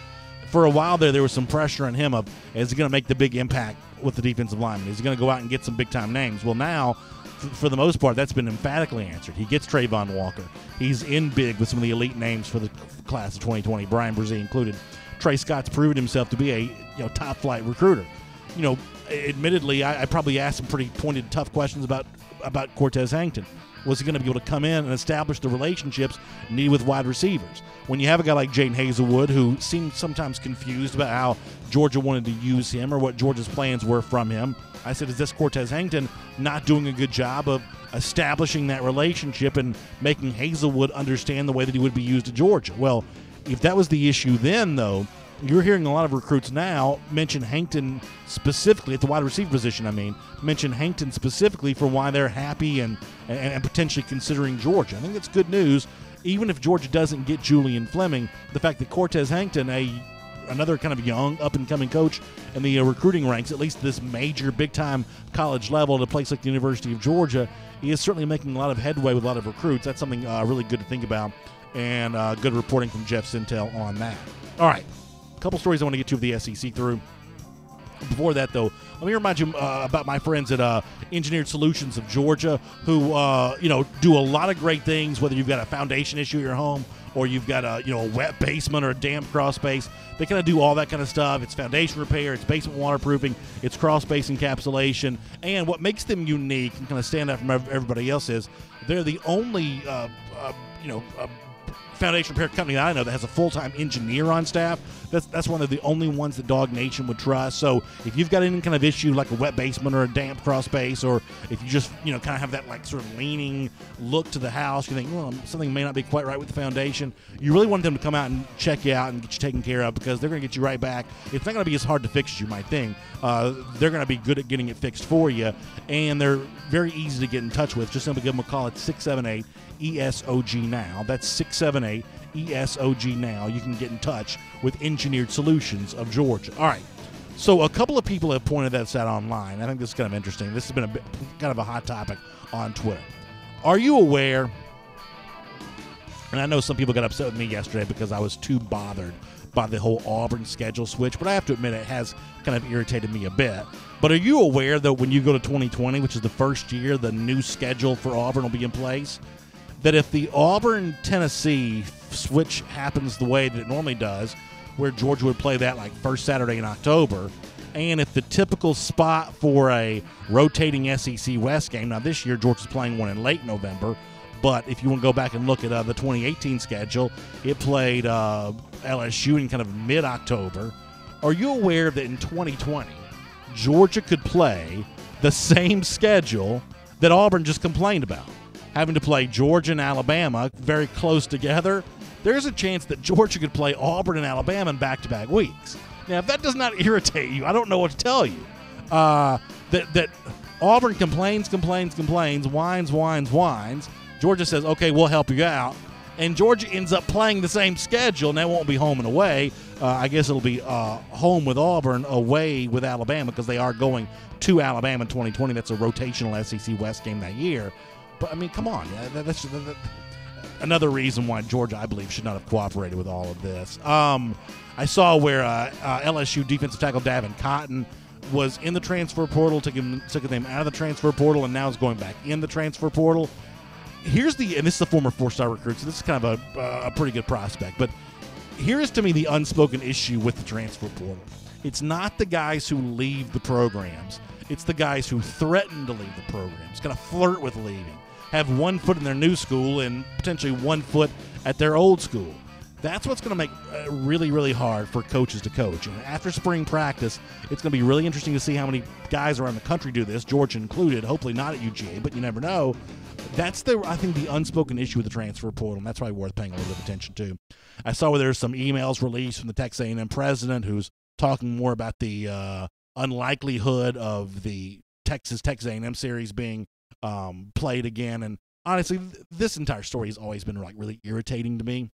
Speaker 1: for a while there was some pressure on him of, is he going to make the big impact with the defensive lineman? Is he going to go out and get some big-time names? Well, now for the most part, that's been emphatically answered. He gets Trayvon Walker. He's in big with some of the elite names for the class of 2020, Brian Brzee included. Trey Scott's proven himself to be a top flight recruiter. Admittedly, I probably asked some pretty pointed, tough questions about Cortez Hankton. Was he going to be able to come in and establish the relationships needed with wide receivers? When you have a guy like Jaden Hazelwood, who seemed sometimes confused about how Georgia wanted to use him or what Georgia's plans were from him, I said, is this Cortez Hankton not doing a good job of establishing that relationship and making Hazelwood understand the way that he would be used at Georgia? Well, if that was the issue then, though, you're hearing a lot of recruits now mention Hankton specifically, at the wide receiver position, mention Hankton specifically for why they're happy and potentially considering Georgia. I think that's good news. Even if Georgia doesn't get Julian Fleming, the fact that Cortez Hankton, another kind of young, up-and-coming coach in the recruiting ranks, at least this major, big-time college level at a place like the University of Georgia, he is certainly making a lot of headway with a lot of recruits. That's something really good to think about, and good reporting from Jeff Sintel on that. All right. A couple stories I want to get to of the SEC through. Before that, though, let me remind you about my friends at Engineered Solutions of Georgia, who do a lot of great things. Whether you've got a foundation issue at your home or you've got a wet basement or a damp crawl space, they kind of do all that kind of stuff. It's foundation repair, it's basement waterproofing, it's crawl space encapsulation, and what makes them unique and kind of stand out from everybody else is they're the only foundation repair company that I know that has a full-time engineer on staff. That's one of the only ones that DawgNation would trust. So if you've got any kind of issue like a wet basement or a damp crawl space, or if you just kind of have that like sort of leaning look to the house, you think, well, something may not be quite right with the foundation, you really want them to come out and check you out and get you taken care of, because they're going to get you right back. It's not going to be as hard to fix as you might think. They're going to be good at getting it fixed for you, and they're very easy to get in touch with. Just simply give them a call at 678 ESOG now. That's 678 ESOG now. You can get in touch with Engineered Solutions of Georgia. All right. So a couple of people have pointed that out online. I think this is kind of interesting. This has been kind of a hot topic on Twitter. Are you aware, and I know some people got upset with me yesterday because I was too bothered by the whole Auburn schedule switch, but I have to admit it has kind of irritated me a bit. But are you aware that when you go to 2020, which is the first year the new schedule for Auburn will be in place, that if the Auburn-Tennessee switch happens the way that it normally does, where Georgia would play that like first Saturday in October, and if the typical spot for a rotating SEC West game, now this year Georgia's playing one in late November, but if you want to go back and look at the 2018 schedule, it played LSU in kind of mid-October. Are you aware that in 2020, Georgia could play the same schedule that Auburn just complained about? Having to play Georgia and Alabama very close together, there's a chance that Georgia could play Auburn and Alabama in back-to-back weeks. Now, if that does not irritate you, I don't know what to tell you. That Auburn complains, whines. Georgia says, okay, we'll help you out. And Georgia ends up playing the same schedule, and that won't be home and away. I guess it'll be home with Auburn, away with Alabama, because they are going to Alabama in 2020. That's a rotational SEC West game that year. But, I mean, come on. That's another reason why Georgia, I believe, should not have cooperated with all of this. I saw where LSU defensive tackle Davin Cotton was in the transfer portal, took him out of the transfer portal, and now is going back in the transfer portal. And this is a former four-star recruit, so this is kind of a pretty good prospect. But here is, to me, the unspoken issue with the transfer portal. It's not the guys who leave the programs. It's the guys who threaten to leave the programs, kind of flirt with leaving, have one foot in their new school and potentially one foot at their old school. That's what's going to make really, really hard for coaches to coach. And after spring practice, it's going to be really interesting to see how many guys around the country do this, Georgia included, hopefully not at UGA, but you never know. That's, I think, the unspoken issue with the transfer portal, and that's probably worth paying a little bit of attention to. I saw where there's some emails released from the Texas A&M president who's talking more about the unlikelihood of the Texas A&M series being played again. And honestly, this entire story has always been like really irritating to me,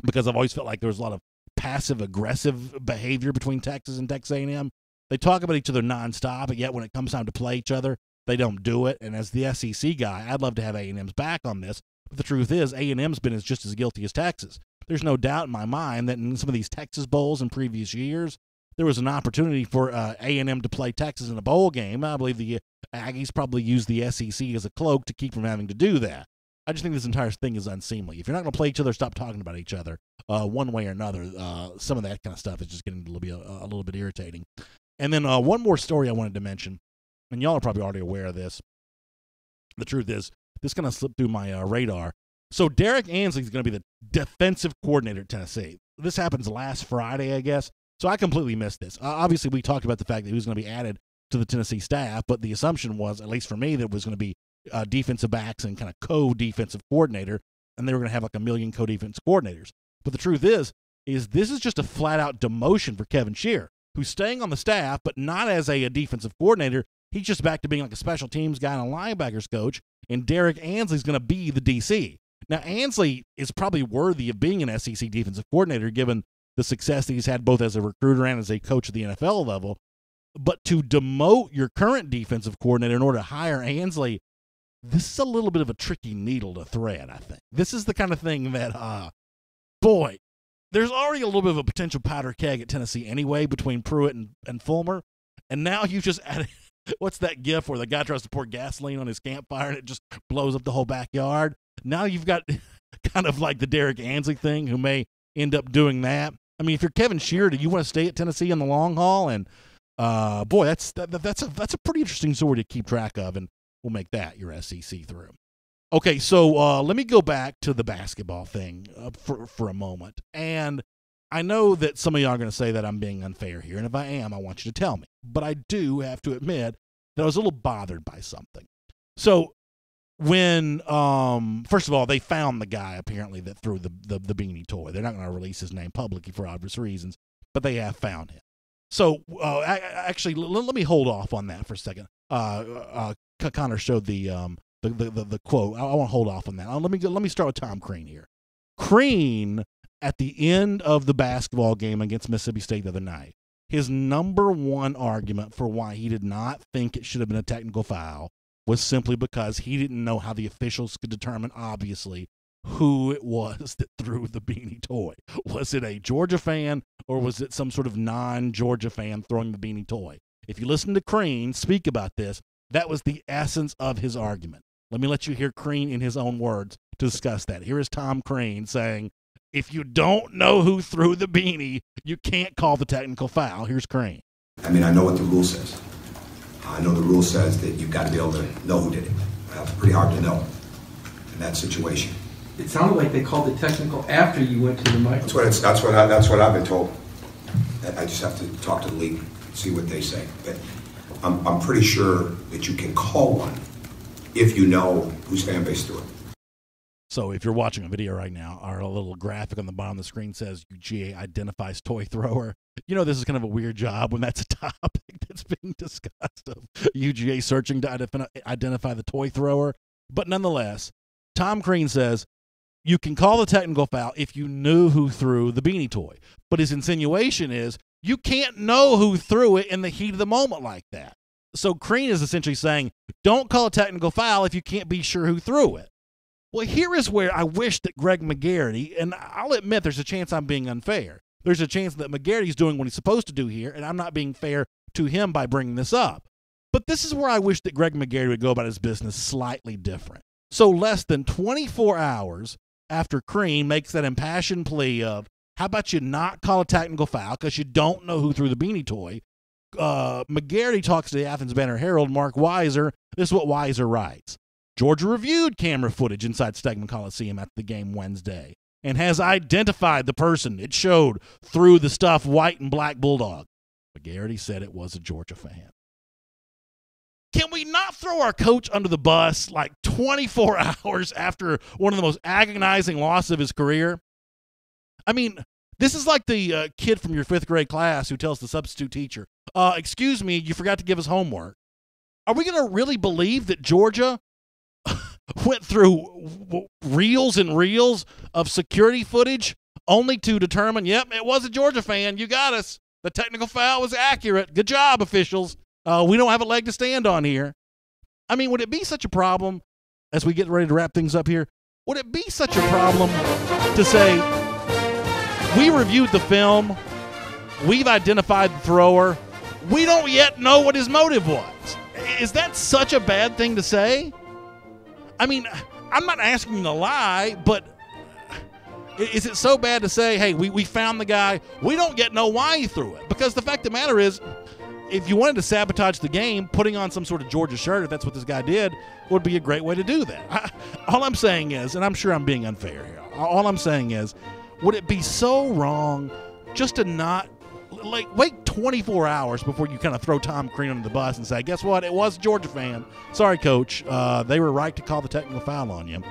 Speaker 1: because I've always felt like there was a lot of passive-aggressive behavior between Texas and Texas A&M. They talk about each other nonstop, but yet when it comes time to play each other, they don't do it. And as the SEC guy, I'd love to have A&M's back on this, but the truth is A&M's been just as guilty as Texas. There's no doubt in my mind that in some of these Texas Bowls in previous years, there was an opportunity for A&M to play Texas in a bowl game. I believe the Aggies probably used the SEC as a cloak to keep from having to do that. I just think this entire thing is unseemly. If you're not going to play each other, stop talking about each other one way or another. Some of that kind of stuff is just getting a little bit irritating. And then one more story I wanted to mention, and y'all are probably already aware of this. The truth is, this kind of slipped through my radar. So Derek Ansley is going to be the defensive coordinator at Tennessee. This happens last Friday, I guess. So I completely missed this. Obviously, we talked about the fact that he was going to be added to the Tennessee staff, but the assumption was, at least for me, that it was going to be defensive backs and kind of co-defensive coordinator, and they were going to have like a million co-defense coordinators. But the truth is this is just a flat-out demotion for Kevin Shear, who's staying on the staff, but not as a defensive coordinator. He's just back to being like a special teams guy and a linebackers coach, and Derek Ansley's going to be the DC. Now, Ansley is probably worthy of being an SEC defensive coordinator, given the success that he's had both as a recruiter and as a coach at the NFL level. But to demote your current defensive coordinator in order to hire Ansley, this is a little bit of a tricky needle to thread, I think. This is the kind of thing that, boy, there's already a little bit of a potential powder keg at Tennessee anyway between Pruitt and Fulmer. And now you just added, what's that gif where the guy tries to pour gasoline on his campfire and it just blows up the whole backyard? Now you've got kind of like the Derek Ansley thing, who may end up doing that. I mean, if you're Kevin Shear, do you want to stay at Tennessee in the long haul? And boy, that's a pretty interesting story to keep track of, and we'll make that your SEC through. Okay, so let me go back to the basketball thing for a moment. And I know that some of y'all are going to say that I'm being unfair here, and if I am, I want you to tell me. But I do have to admit that I was a little bothered by something. So when, first of all, they found the guy apparently that threw the beanie toy. They're not going to release his name publicly for obvious reasons, but they have found him. So actually, let me hold off on that for a second. Connor showed the quote. I want to hold off on that. Let me start with Tom Crean here. Crean, at the end of the basketball game against Mississippi State the other night, his number one argument for why he did not think it should have been a technical foul was simply because he didn't know how the officials could determine, obviously, who it was that threw the beanie toy. Was it a Georgia fan, or was it some sort of non-Georgia fan throwing the beanie toy? If you listen to Crean speak about this, that was the essence of his argument. Let me let you hear Crean in his own words to discuss that. Here is Tom Crean saying, if you don't know who threw the beanie, you can't call the technical foul. Here's Crean.
Speaker 8: I mean, I know what the rule says. I know the rule says that you've got to be able to know who did it. That's pretty hard to know in that situation.
Speaker 9: It sounded like they called it technical after you went to the microphone.
Speaker 8: That's what I've been told. I just have to talk to the league, see what they say. But I'm pretty sure that you can call one if you know whose fan base threw it.
Speaker 1: So if you're watching a video right now, our little graphic on the bottom of the screen says UGA identifies toy thrower. You know, this is kind of a weird job when that's a topic that's being discussed, of UGA searching to identify the toy thrower. But nonetheless, Tom Crean says you can call the technical foul if you knew who threw the beanie toy. But his insinuation is you can't know who threw it in the heat of the moment like that. So Crean is essentially saying, don't call a technical foul if you can't be sure who threw it. Well, here is where I wish that Greg McGarity, and I'll admit there's a chance I'm being unfair. There's a chance that McGarity's doing what he's supposed to do here, and I'm not being fair to him by bringing this up. But this is where I wish that Greg McGarity would go about his business slightly different. So less than 24 hours after Crean makes that impassioned plea of, how about you not call a technical foul because you don't know who threw the beanie toy, McGarity talks to the Athens Banner-Herald, Mark Weiser. This is what Weiser writes. Georgia reviewed camera footage inside Stegman Coliseum after the game Wednesday and has identified the person it showed through the stuffed white and black bulldog. McGarity said it was a Georgia fan. Can we not throw our coach under the bus like 24 hours after one of the most agonizing losses of his career? I mean, this is like the kid from your 5th grade class who tells the substitute teacher, excuse me, you forgot to give us homework. Are we going to really believe that Georgia went through reels and reels of security footage only to determine, yep, it was a Georgia fan. You got us. The technical foul was accurate. Good job, officials. We don't have a leg to stand on here. I mean, would it be such a problem, as we get ready to wrap things up here, would it be such a problem to say, we reviewed the film, We've identified the thrower. We don't yet know what his motive was. Is that such a bad thing to say? I mean, I'm not asking you to lie, but is it so bad to say, hey, we found the guy, we don't yet know why he threw it? Because the fact of the matter is, if you wanted to sabotage the game, putting on some sort of Georgia shirt, if that's what this guy did, would be a great way to do that. All I'm saying is, and I'm sure I'm being unfair here, all I'm saying is, would it be so wrong just to not, wait 24 hours before you kind of throw Tom Crean under the bus and say, guess what, it was a Georgia fan. Sorry, Coach, they were right to call the technical foul on you.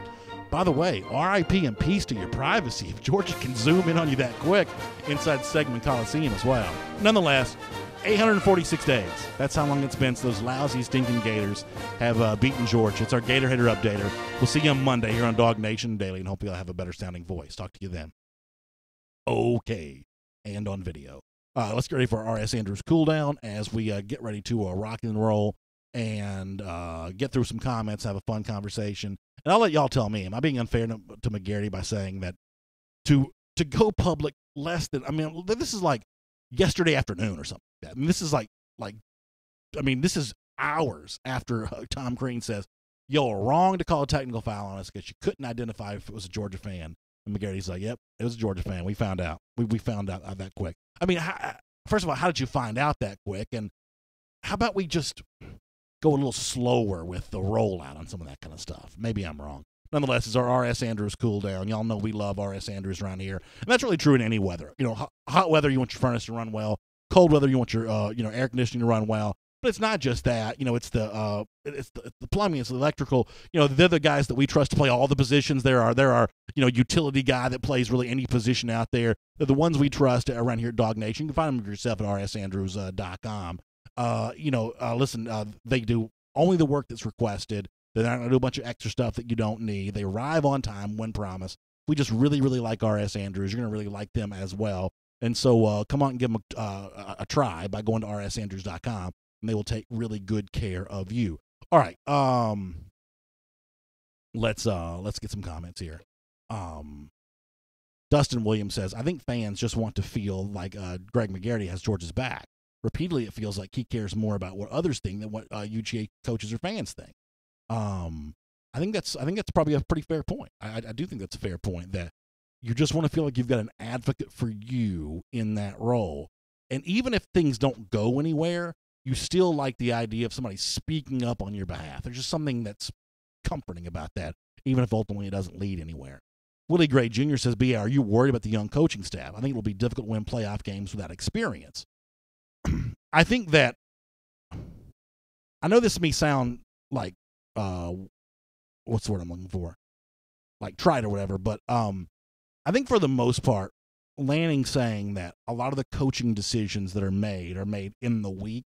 Speaker 1: By the way, RIP and peace to your privacy if Georgia can zoom in on you that quick inside Segment Coliseum as well. Nonetheless, 846 days. That's how long it's been since those lousy, stinking Gators have beaten Georgia. It's our Gator Hater Updater. We'll see you on Monday here on DawgNation Daily, and hopefully I'll have a better sounding voice. Talk to you then. Okay. And on video. Let's get ready for our R.S. Andrews cool down as we get ready to rock and roll and get through some comments, have a fun conversation. And I'll let y'all tell me, am I being unfair to McGarity by saying that to go public less than, I mean, this is like yesterday afternoon or something like that. I mean, this is this is hours after Tom Crean says, y'all are wrong to call a technical foul on us because you couldn't identify if it was a Georgia fan. And McGarity's like, yep, it was a Georgia fan. We found out. We found out that quick. I mean, first of all, how did you find out that quick? And how about we just go a little slower with the rollout on some of that kind of stuff? Maybe I'm wrong. Nonetheless, it's our R.S. Andrews cool down. Y'all know we love R.S. Andrews around here. And that's really true in any weather. You know, hot weather, you want your furnace to run well. Cold weather, you want your air conditioning to run well. But it's not just that. You know, it's the plumbing, it's the electrical. You know, they're the guys that we trust to play all the positions. There are utility guy that plays really any position out there. They're the ones we trust around here at DawgNation. You can find them yourself at rsandrews.com. Listen, they do only the work that's requested. They're not going to do a bunch of extra stuff that you don't need. They arrive on time when promised. We just really, really like R.S. Andrews. You're going to really like them as well. And so come on and give them a try by going to rsandrews.com. And they will take really good care of you. All right. Let's get some comments here. Dustin Williams says, I think fans just want to feel like Greg McGarity has Georgia's back. Repeatedly, it feels like he cares more about what others think than what UGA coaches or fans think. I think that's probably a pretty fair point. I do think that's a fair point, that you just want to feel like you've got an advocate for you in that role. And even if things don't go anywhere, you still like the idea of somebody speaking up on your behalf. There's just something that's comforting about that, even if ultimately it doesn't lead anywhere. Willie Gray Jr. says, B.A., are you worried about the young coaching staff? I think it will be difficult to win playoff games without experience. I think that, I know this may sound like, what's the word I'm looking for? Like trite or whatever, but I think for the most part, Lanning saying that a lot of the coaching decisions that are made in the week,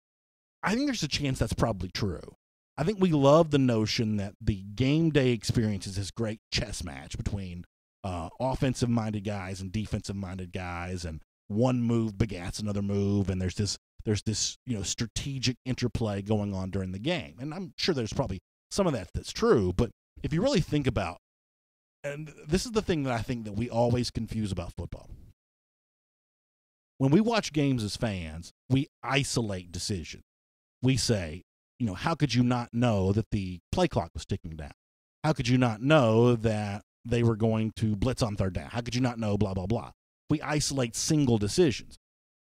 Speaker 1: I think there's a chance that's probably true. I think we love the notion that the game day experience is this great chess match between offensive-minded guys and defensive-minded guys, and one move begats another move, and there's this strategic interplay going on during the game. And I'm sure there's probably some of that that's true, but if you really think about, and this is the thing that I think that we always confuse about football. When we watch games as fans, we isolate decisions. We say, how could you not know that the play clock was ticking down? How could you not know that they were going to blitz on third down? How could you not know blah, blah, blah? We isolate single decisions.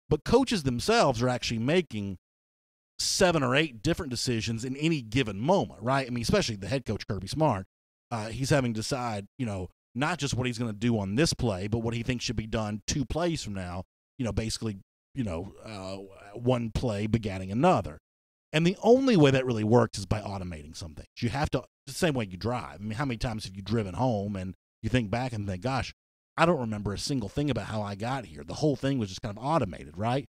Speaker 1: But coaches themselves are actually making 7 or 8 different decisions in any given moment, right? I mean, especially the head coach, Kirby Smart. He's having to decide, not just what he's going to do on this play, but what he thinks should be done 2 plays from now, basically, one play begatting another. And the only way that really works is by automating some things. You have to, the same way you drive. I mean, how many times have you driven home and you think back and think, gosh, I don't remember a single thing about how I got here. The whole thing was just kind of automated, right?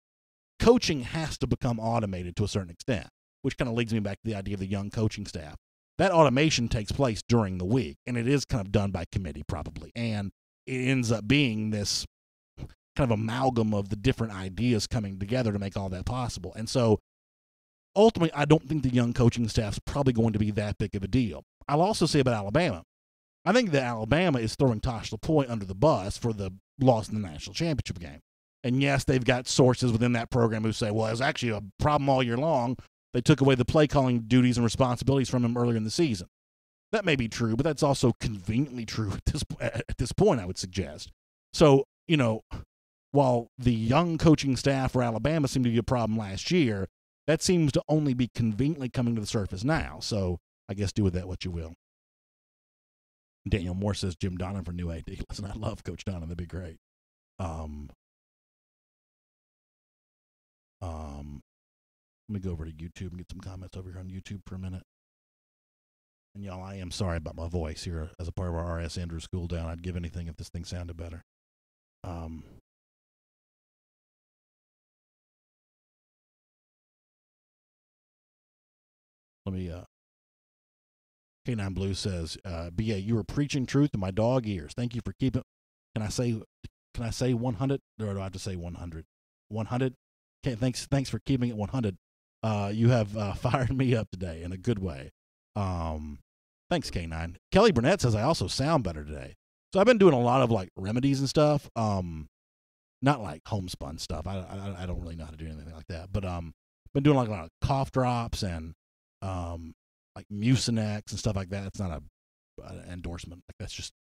Speaker 1: Coaching has to become automated to a certain extent, which kind of leads me back to the idea of the young coaching staff. That automation takes place during the week, and it is kind of done by committee probably. And it ends up being this kind of amalgam of the different ideas coming together to make all that possible. And so ultimately, I don't think the young coaching staff's probably going to be that big of a deal. I'll also say about Alabama, I think that Alabama is throwing Tosh LaPointe under the bus for the loss in the national championship game. And yes, they've got sources within that program who say, well, it was actually a problem all year long. They took away the play calling duties and responsibilities from him earlier in the season. That may be true, but that's also conveniently true at this point, I would suggest. So, while the young coaching staff for Alabama seemed to be a problem last year, that seems to only be conveniently coming to the surface now. So I guess do with that what you will. Daniel Moore says Jim Donnan for new AD. Listen, I love Coach Donnan. That'd be great. Let me go over to YouTube and get some comments over here on YouTube for a minute. And y'all, I am sorry about my voice here as a part of our RS Andrews School Down. I'd give anything if this thing sounded better. Let me, K9 Blue says, BA, you were preaching truth in my dog ears. Thank you for keeping, can I say 100? Or do I have to say 100? 100? Okay, thanks for keeping it 100. You have fired me up today in a good way. Thanks, K9. Kelly Burnett says I also sound better today. So I've been doing a lot of like remedies and stuff. Not like homespun stuff. I don't really know how to do anything like that. But been doing like a lot of cough drops and like Mucinex and stuff like that. It's not an endorsement. Like that's just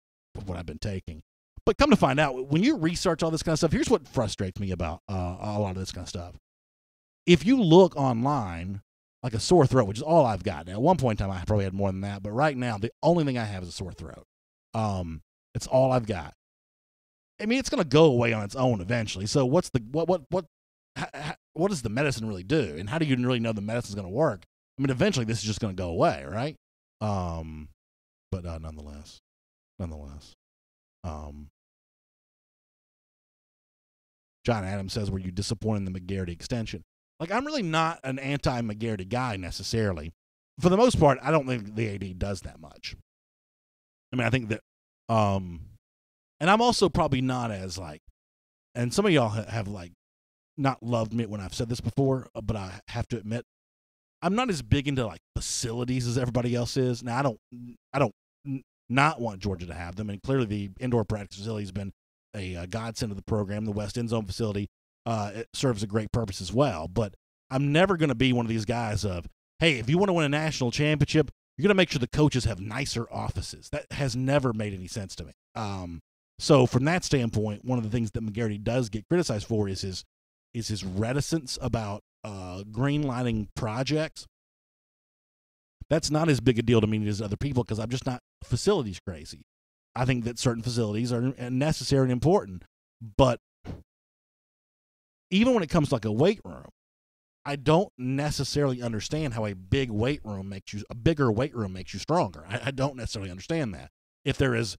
Speaker 1: what I've been taking. But come to find out, when you research all this kind of stuff, here's what frustrates me about a lot of this kind of stuff. If you look online, like a sore throat, which is all I've got. Now, at one point in time, I probably had more than that, but right now, the only thing I have is a sore throat. It's all I've got. I mean, it's going to go away on its own eventually. So what does the medicine really do? And how do you really know the medicine's going to work? I mean, eventually this is just going to go away, right? But nonetheless. John Adams says, were you disappointed in the McGarity extension? Like, I'm really not an anti-McGarity guy necessarily. For the most part, I don't think the AD does that much. I mean, I think that, and I'm also probably not as like, and some of y'all have like not loved me when I've said this before, but I have to admit, I'm not as big into like facilities as everybody else is. Now, I don't not want Georgia to have them, and clearly the indoor practice facility has been a godsend of the program. The West End Zone facility it serves a great purpose as well. But I'm never going to be one of these guys of, hey, if you want to win a national championship, you're going to make sure the coaches have nicer offices. That has never made any sense to me. So from that standpoint, one of the things that McGarity does get criticized for is his reticence about greenlighting projects. That's not as big a deal to me as other people because I'm just not facilities crazy. I think that certain facilities are necessary and important, but even when it comes to like a weight room, I don't necessarily understand how a bigger weight room makes you stronger. I don't necessarily understand that. If there's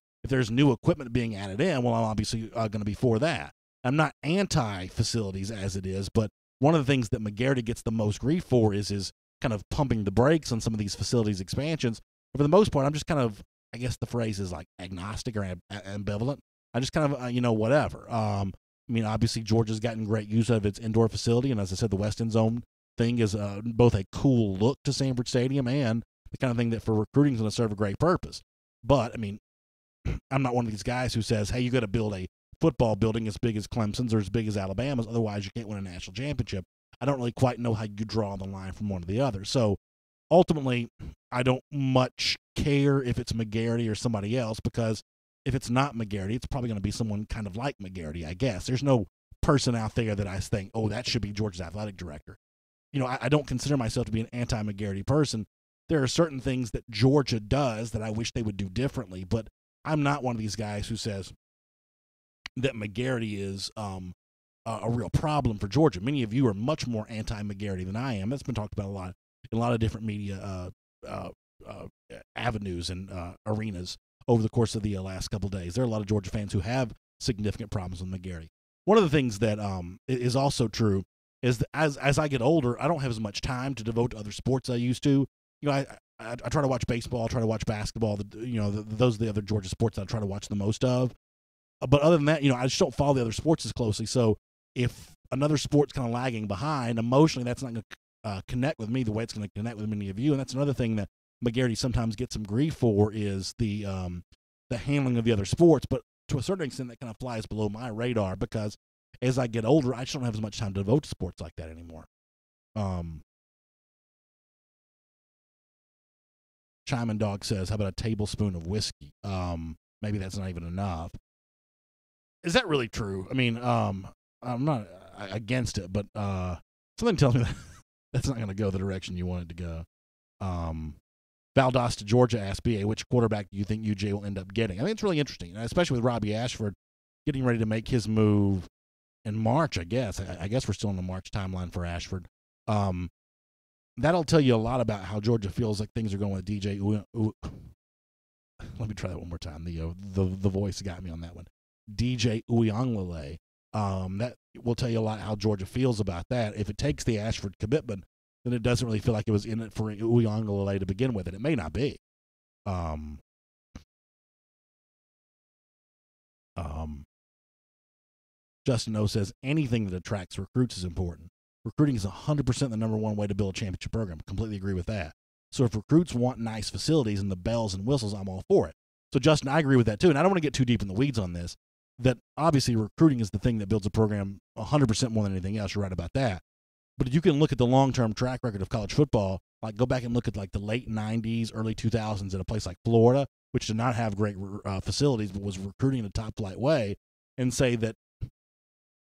Speaker 1: new equipment being added in, well, I'm obviously going to be for that. I'm not anti-facilities as it is, but one of the things that McGarity gets the most grief for is kind of pumping the brakes on some of these facilities expansions. But for the most part, I'm just kind of, I guess the phrase is like agnostic or ambivalent. I just kind of, whatever. I mean, obviously, Georgia's gotten great use out of its indoor facility. And as I said, the West End Zone thing is both a cool look to Sanford Stadium and the kind of thing that for recruiting is going to serve a great purpose. But, I mean, I'm not one of these guys who says, hey, you got to build a football building as big as Clemson's or as big as Alabama's. Otherwise, you can't win a national championship. I don't really quite know how you draw the line from one to the other. So, ultimately, I don't much care if it's McGarity or somebody else because if it's not McGarity, it's probably going to be someone kind of like McGarity, I guess. There's no person out there that I think, oh, that should be Georgia's athletic director. I don't consider myself to be an anti-McGarity person. There are certain things that Georgia does that I wish they would do differently, but I'm not one of these guys who says that McGarity is a real problem for Georgia. Many of you are much more anti-McGarity than I am. That's been talked about a lot in a lot of different media avenues and arenas over the course of the last couple of days. There are a lot of Georgia fans who have significant problems with McGarity. One of the things that is also true is that as I get older, I don't have as much time to devote to other sports I used to. I try to watch baseball, I try to watch basketball. Those are the other Georgia sports that I try to watch the most of. But other than that, I just don't follow the other sports as closely. So if another sport's kind of lagging behind, emotionally, that's not going to connect with me the way it's going to connect with many of you. And that's another thing that McGarity sometimes gets some grief for is the handling of the other sports. But to a certain extent, that kind of flies below my radar because as I get older, I just don't have as much time to devote to sports like that anymore. Chime Dog says, how about a tablespoon of whiskey? Maybe that's not even enough. Is that really true? I mean, I'm not against it, but something tells me that that's not going to go the direction you want it to go. Valdosta, Georgia asked BA, which quarterback do you think UGA will end up getting? I think it's really interesting, especially with Robbie Ashford getting ready to make his move in March, I guess. I guess we're still in the March timeline for Ashford. That'll tell you a lot about how Georgia feels like things are going with DJ. Let me try that one more time. The voice got me on that one. DJ Uiagalelei. That will tell you a lot how Georgia feels about that. If it takes the Ashford commitment, then it doesn't really feel like it was in it for Uiagalelei to begin with, and it may not be. Justin O says, anything that attracts recruits is important. Recruiting is 100% the number one way to build a championship program. Completely agree with that. So if recruits want nice facilities and the bells and whistles, I'm all for it. So, Justin, I agree with that, too. And I don't want to get too deep in the weeds on this, that obviously recruiting is the thing that builds a program 100% more than anything else. You're right about that. But you can look at the long-term track record of college football, like go back and look at like the late 90s, early 2000s at a place like Florida, which did not have great facilities but was recruiting in a top-flight way, and say that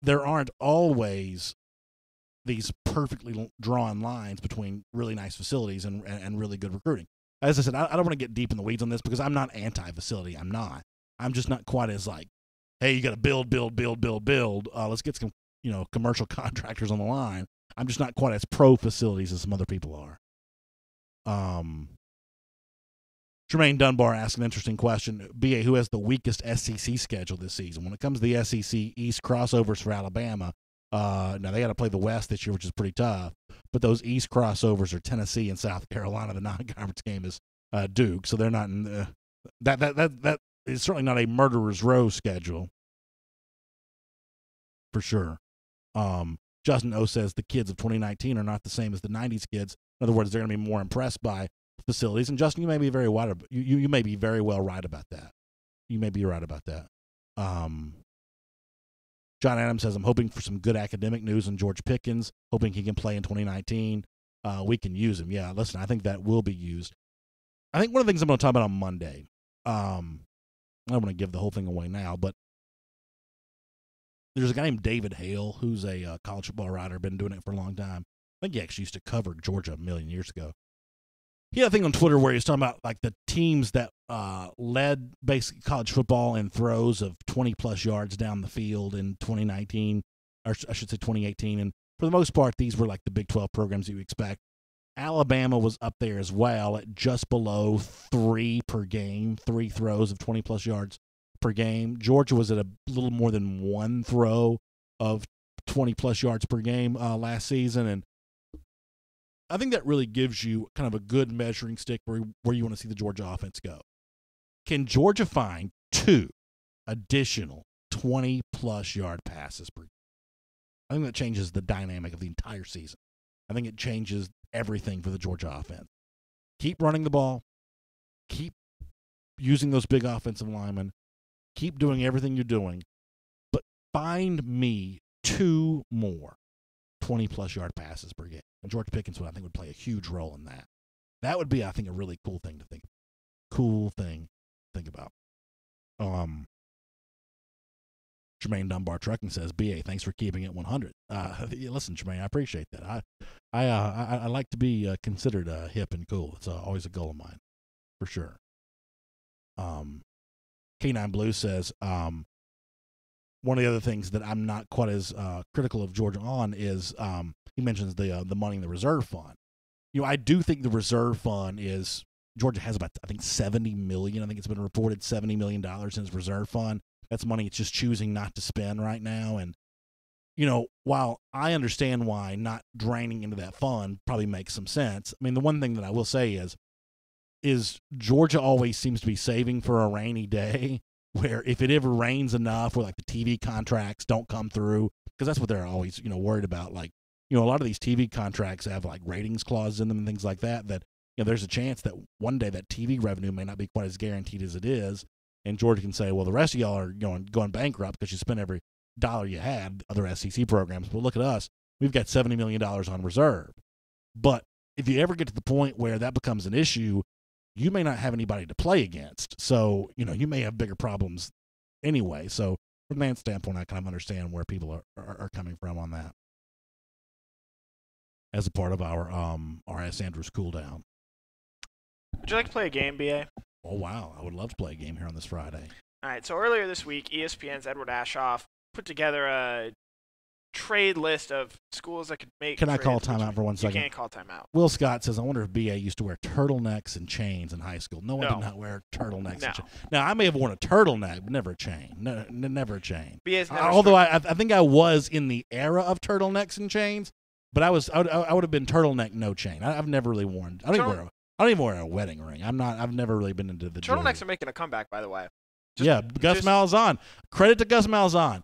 Speaker 1: there aren't always these perfectly drawn lines between really nice facilities and really good recruiting. As I said, I don't want to get deep in the weeds on this because I'm not anti-facility. I'm not. I'm just not quite as like, hey, you got to build. Let's get some, commercial contractors on the line. I'm just not quite as pro-facilities as some other people are. Jermaine Dunbar asked an interesting question. BA, who has the weakest SEC schedule this season? When it comes to the SEC East crossovers for Alabama, now they got to play the West this year, which is pretty tough. But those East crossovers are Tennessee and South Carolina. The non-conference game is Duke, so they're not in that is certainly not a murderer's row schedule for sure. Justin O says the kids of 2019 are not the same as the 90s kids. In other words, they're going to be more impressed by facilities. And Justin, you may be very right. You may be very well right about that. You may be right about that. John Adams says, I'm hoping for some good academic news on George Pickens, hoping he can play in 2019. We can use him. Yeah, listen, I think that will be used. I think one of the things I'm going to talk about on Monday, I don't want to give the whole thing away now, but there's a guy named David Hale who's a college football writer, been doing it for a long time. I think he actually used to cover Georgia a million years ago. He had a thing on Twitter where he was talking about like the teams that led basic college football in throws of 20-plus yards down the field in 2019, or I should say 2018. And for the most part, these were like the Big 12 programs you expect. Alabama was up there as well at just below 3 per game, 3 throws of 20-plus yards per game. Georgia was at a little more than 1 throw of 20-plus yards per game last season. And I think that really gives you kind of a good measuring stick where you want to see the Georgia offense go. Can Georgia find 2 additional 20-plus yard passes per game? I think that changes the dynamic of the entire season. I think it changes everything for the Georgia offense. Keep running the ball. Keep using those big offensive linemen. Keep doing everything you're doing. But find me 2 more 20-plus yard passes per game. And George Pickens would, I think, would play a huge role in that. That would be, I think, a really cool thing to think about. Jermaine Dunbar Trucking says, BA, thanks for keeping it 100. Listen, Jermaine, I appreciate that. I like to be considered hip and cool. It's always a goal of mine, for sure. K9 Blue says, one of the other things that I'm not quite as critical of Georgia on is he mentions the money in the reserve fund. I do think the reserve fund is Georgia has about, I think, $70 million. I think it's been reported $70 million in its reserve fund. That's money it's just choosing not to spend right now. And, while I understand why not draining into that fund probably makes some sense, I mean, the one thing that I will say is Georgia always seems to be saving for a rainy day where if it ever rains enough where like the TV contracts don't come through, because that's what they're always, worried about. Like, a lot of these TV contracts have like ratings clauses in them and things like that, there's a chance that one day that TV revenue may not be quite as guaranteed as it is. And Georgia can say, well, the rest of y'all are going bankrupt because you spend every dollar you had, other SEC programs. But look at us. We've got $70 million on reserve. But if you ever get to the point where that becomes an issue, you may not have anybody to play against. So, you may have bigger problems anyway. So from that standpoint, I kind of understand where people are coming from on that as a part of our R.S. Andrews cool down.
Speaker 10: Would you like to play a game, BA?
Speaker 1: Oh, wow. I would love to play a game here on this Friday.
Speaker 10: All right, so earlier this week, ESPN's Edward Aschoff put together a trade list of schools that could make
Speaker 1: Can I call
Speaker 10: trades.
Speaker 1: timeout for 1 second?
Speaker 10: You can't call timeout.
Speaker 1: Will Scott says, I wonder if BA used to wear turtlenecks and chains in high school. No one
Speaker 10: No.
Speaker 1: did not wear turtlenecks
Speaker 10: No.
Speaker 1: and chains. Now, I may have worn a turtleneck, but never a chain. No, never a chain.
Speaker 10: BA's never
Speaker 1: Although I think I was in the era of turtlenecks and chains, but I would have been turtleneck, no chain. I've never really worn. I don't even wear a wedding ring. I've never really been into the
Speaker 10: turtlenecks are making a comeback, by the way.
Speaker 1: Gus Malzahn. Credit to Gus Malzahn.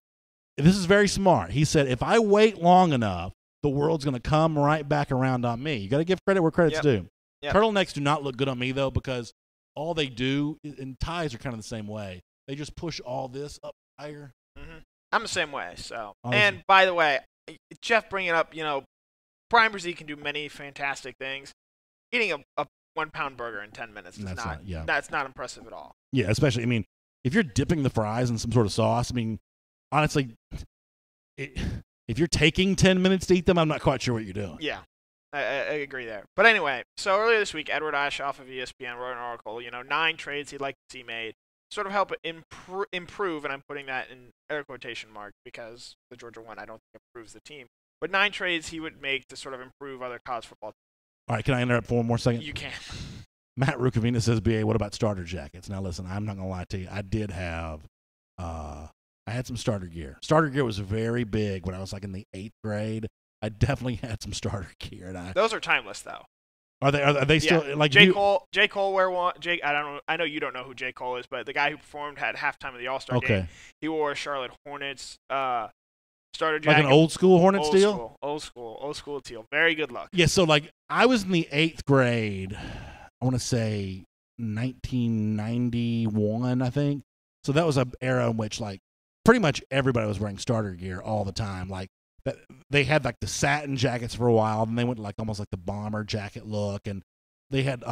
Speaker 1: This is very smart. He said, if I wait long enough, the world's going to come right back around on me. You got to give credit where credit's due.
Speaker 10: Yep.
Speaker 1: Turtlenecks do not look good on me, though, because all they do, and ties are kind of the same way, they just push all this up higher.
Speaker 10: Mm-hmm. I'm the same way. So,
Speaker 1: Honestly.
Speaker 10: And by the way, Jeff bringing up, Brian Brzee can do many fantastic things. Eating a 1 pound burger in 10 minutes is that's not impressive at all.
Speaker 1: Yeah, especially, if you're dipping the fries in some sort of sauce, honestly, if you're taking 10 minutes to eat them, I'm not quite sure what you're doing.
Speaker 10: Yeah, I agree there. But anyway, so earlier this week, Edward Aschoff of ESPN wrote an article, 9 trades he'd like to see made, sort of help improve, and I'm putting that in air quotation marks because the Georgia one I don't think improves the team, but 9 trades he would make to sort of improve other college football teams.
Speaker 1: All right, can I interrupt for one more second?
Speaker 10: You can.
Speaker 1: Matt Rukavina says, BA, what about starter jackets? Now, listen, I'm not going to lie to you. I did have I had some starter gear. Starter gear was very big when I was in the 8th grade. I definitely had some starter gear.
Speaker 10: Those are timeless, though.
Speaker 1: Are they still
Speaker 10: J. Cole wear one. I know you don't know who J. Cole is, but the guy who performed at halftime of the All-Star game. He wore a Charlotte Hornets starter jacket.
Speaker 1: Like an old school Hornets deal?
Speaker 10: Old school teal. Very good look.
Speaker 1: Yeah, so I was in the 8th grade, I want to say 1991, I think. So that was an era in which pretty much everybody was wearing starter gear all the time. They had the satin jackets for a while, and they went almost like the bomber jacket look, and they had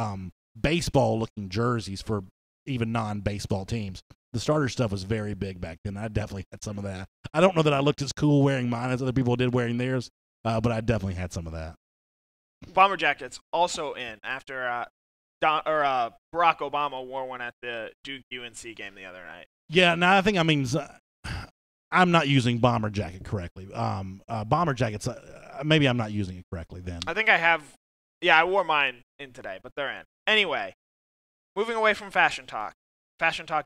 Speaker 1: baseball looking jerseys for even non-baseball teams. The starter stuff was very big back then. I definitely had some of that. I don't know that I looked as cool wearing mine as other people did wearing theirs, but I definitely had some of that.
Speaker 10: Bomber jackets also in after Barack Obama wore one at the Duke UNC game the other night.
Speaker 1: Yeah, now I think I'm not using bomber jacket correctly. Bomber jackets, maybe I'm not using it correctly then.
Speaker 10: I think I have. Yeah, I wore mine in today, but they're in. Anyway, moving away from Fashion Talk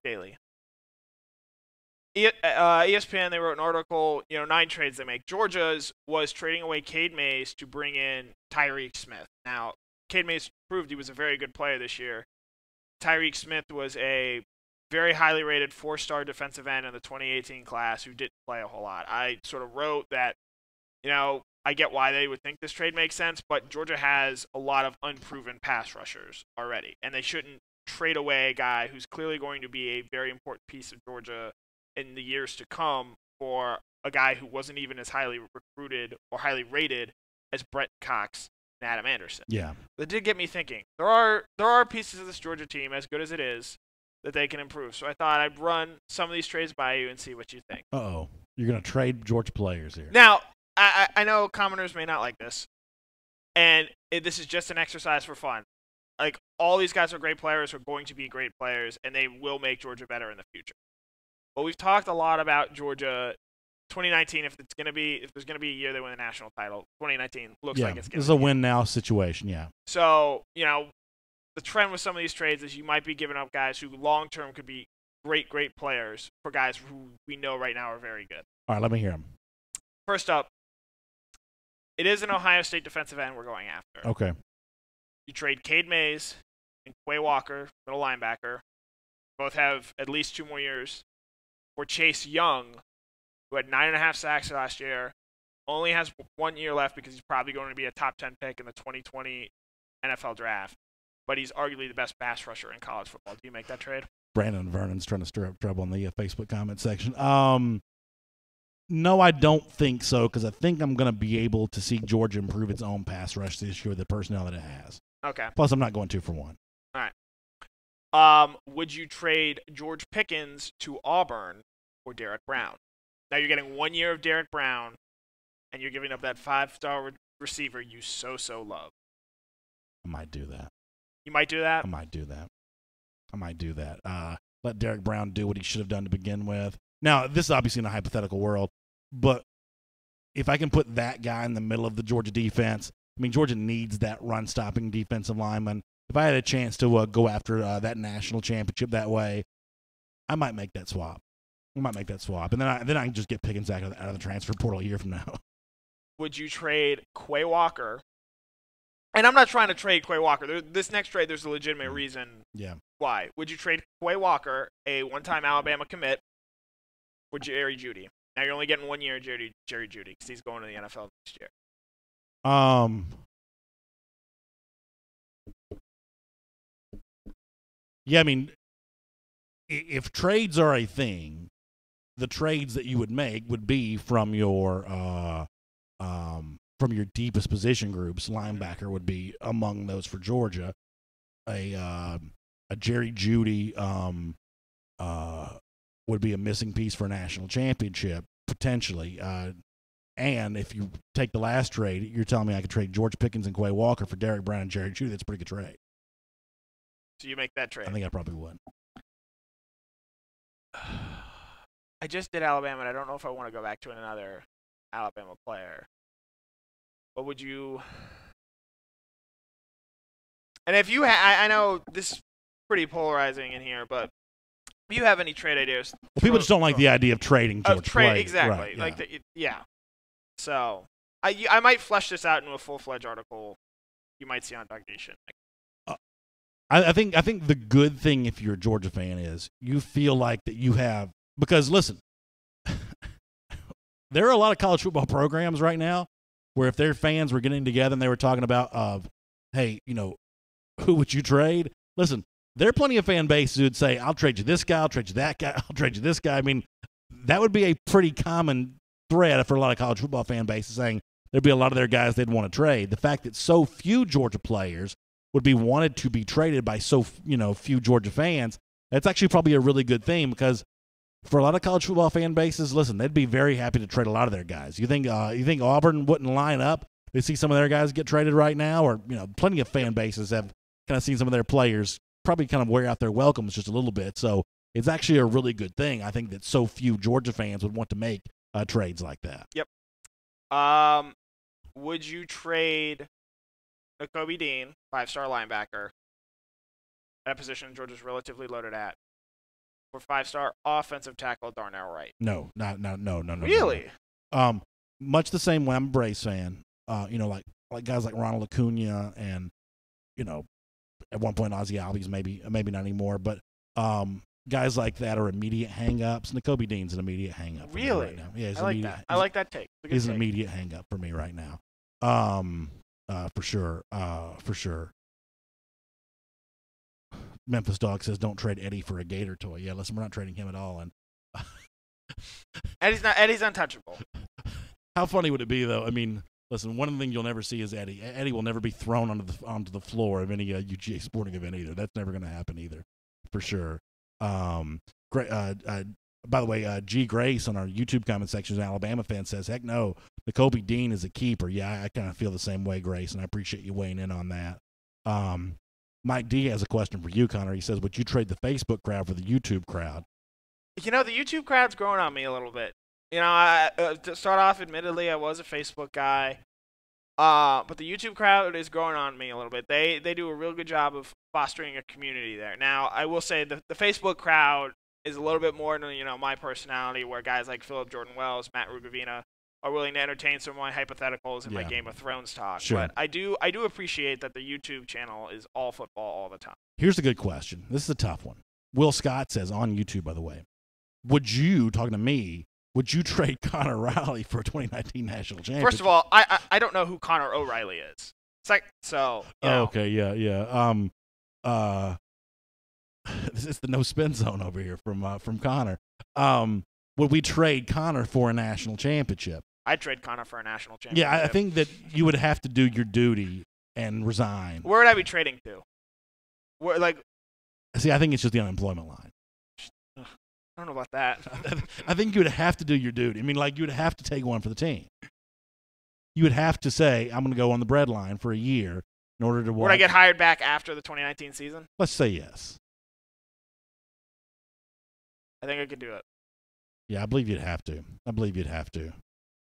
Speaker 10: Daily. ESPN, they wrote an article, 9 trades they make. Georgia's was trading away Cade Mays to bring in Tyreek Smith. Now, Cade Mays proved he was a very good player this year. Tyreek Smith was a very highly rated 4-star defensive end in the 2018 class who didn't play a whole lot. I sort of wrote that, I get why they would think this trade makes sense, but Georgia has a lot of unproven pass rushers already, and they shouldn't trade away a guy who's clearly going to be a very important piece of Georgia in the years to come for a guy who wasn't even as highly recruited or highly rated as Brett Cox and Adam Anderson.
Speaker 1: Yeah.
Speaker 10: That did get me thinking. There are pieces of this Georgia team, as good as it is, that they can improve. So I thought I'd run some of these trades by you and see what you think.
Speaker 1: Uh-oh. You're going to trade Georgia players here.
Speaker 10: Now, I know commoners may not like this, and this is just an exercise for fun. All these guys are great players, are going to be great players, and they will make Georgia better in the future. But we've talked a lot about Georgia 2019. If there's going to be a year they win the national title, 2019 looks like it's going to be.
Speaker 1: This is a win-now situation, yeah.
Speaker 10: So, the trend with some of these trades is you might be giving up guys who long-term could be great, great players for guys who we know right now are very good.
Speaker 1: All right, let me hear them.
Speaker 10: First up, it is an Ohio State defensive end we're going after.
Speaker 1: Okay.
Speaker 10: You trade Cade Mays and Quay Walker, middle linebacker. Both have at least 2 more years. For Chase Young, who had 9.5 sacks last year, only has 1 year left because he's probably going to be a top 10 pick in the 2020 NFL draft. But he's arguably the best pass rusher in college football. Do you make that trade?
Speaker 1: Brandon Vernon's trying to stir up trouble in the Facebook comment section. No, I don't think so, because I think I'm going to be able to see Georgia improve its own pass rush this year with the personnel that it has.
Speaker 10: Okay.
Speaker 1: Plus, I'm not going 2-for-1.
Speaker 10: All right. Would you trade George Pickens to Auburn or Derek Brown? Now you're getting 1 year of Derek Brown, and you're giving up that 5-star receiver you so love.
Speaker 1: I might do that.
Speaker 10: You might do that?
Speaker 1: I might do that. Let Derek Brown do what he should have done to begin with. Now, this is obviously in a hypothetical world, but if I can put that guy in the middle of the Georgia defense, I mean, Georgia needs that run-stopping defensive lineman. If I had a chance to go after that national championship that way, I might make that swap. And then I can just get Pickens out of the transfer portal a year from now.
Speaker 10: Would you trade Quay Walker? And I'm not trying to trade Quay Walker. This next trade, there's a legitimate reason why. Would you trade Quay Walker, a one-time Alabama commit, for Jerry Jeudy? Now you're only getting 1 year of Jerry Jeudy because he's going to the NFL next year.
Speaker 1: Yeah, I mean, if trades are a thing, the trades that you would make would be from your deepest position groups. Linebacker would be among those for Georgia. A Jerry Jeudy would be a missing piece for a national championship potentially. And if you take the last trade, you're telling me I could trade George Pickens and Quay Walker for Derek Brown and Jerry Jeudy. That's a pretty good trade.
Speaker 10: So you make that trade?
Speaker 1: I think I probably would.
Speaker 10: I just did Alabama, and I don't know if I want to go back to another Alabama player. What would you? And if you, I know this is pretty polarizing in here, but if you have any trade ideas?
Speaker 1: Well, people just don't like the idea of trading George Clay.
Speaker 10: Exactly.
Speaker 1: Right,
Speaker 10: yeah. So I might flesh this out into a full-fledged article you might see on DawgNation.
Speaker 1: I think the good thing if you're a Georgia fan is you feel like that you have, because listen, there are a lot of college football programs right now where if their fans were getting together and they were talking about hey, who would you trade? Listen, there are plenty of fan bases who would say, I'll trade you this guy, I'll trade you that guy, I'll trade you this guy. I mean, that would be a pretty common thread for a lot of college football fan bases saying there'd be a lot of their guys they'd want to trade. The fact that so few Georgia players would be wanted to be traded by so few Georgia fans, that's actually probably a really good thing because for a lot of college football fan bases, listen, they'd be very happy to trade a lot of their guys. You think Auburn wouldn't line up to see some of their guys get traded right now? Or plenty of fan bases have kind of seen some of their players probably kind of wear out their welcomes just a little bit. So it's actually a really good thing. I think that so few Georgia fans would want to make trades like that.
Speaker 10: Yep. Would you trade Nakobe Dean, 5-star linebacker, at a position Georgia's relatively loaded at, for 5-star offensive tackle Darnell Wright?
Speaker 1: No.
Speaker 10: Really?
Speaker 1: No. Much the same way. I'm a Braves fan. Like guys like Ronald Acuna and at one point Ozzie Albies, maybe not anymore, but guys like that are immediate hang-ups. Nakobe Dean's an immediate hang-up for me right now. Yeah,
Speaker 10: I like that. I like that take.
Speaker 1: He's an immediate hang-up for me right now. For sure. Memphis Dog says, "Don't trade Eddie for a Gator toy." Yeah, listen, we're not trading him at all. And
Speaker 10: Eddie's untouchable.
Speaker 1: How funny would it be, though? I mean, listen, one of the things you'll never see is Eddie. Eddie will never be thrown onto the floor of any UGA sporting event either. That's never going to happen either, for sure. Great. By the way, G. Grace on our YouTube comment section, an Alabama fan, says, "Heck no, Nakobe Dean is a keeper." Yeah, I kind of feel the same way, Grace, and I appreciate you weighing in on that. Mike D has a question for you, Connor. He says, would you trade the Facebook crowd for the YouTube crowd?
Speaker 10: The YouTube crowd's growing on me a little bit. To start off, admittedly, I was a Facebook guy. But the YouTube crowd is growing on me a little bit. They do a real good job of fostering a community there. Now, I will say the Facebook crowd is a little bit more than, my personality, where guys like Philip Jordan Wells, Matt Rugavina are willing to entertain some of my hypotheticals and my Game of Thrones talk.
Speaker 1: Sure.
Speaker 10: But I do appreciate that the YouTube channel is all football all the time.
Speaker 1: Here's a good question. This is a tough one. Will Scott says on YouTube, by the way, would you trade Connor Riley for a 2019 national championship?
Speaker 10: First of all, I don't know who Connor O'Reilly is.
Speaker 1: Okay, yeah. This is the no spin zone over here from Connor. would we trade Connor for a national championship?
Speaker 10: I'd trade Connor for a national championship.
Speaker 1: Yeah, I think that you would have to do your duty and resign.
Speaker 10: Where would I be trading to?
Speaker 1: See, I think it's just the unemployment line.
Speaker 10: I don't know about that.
Speaker 1: I think you would have to do your duty. I mean, like, you would have to take one for the team. You would have to say, I'm going to go on the bread line for a year in order to.
Speaker 10: Would I get hired back after the 2019 season?
Speaker 1: Let's say yes.
Speaker 10: I think I could do it.
Speaker 1: Yeah, I believe you'd have to.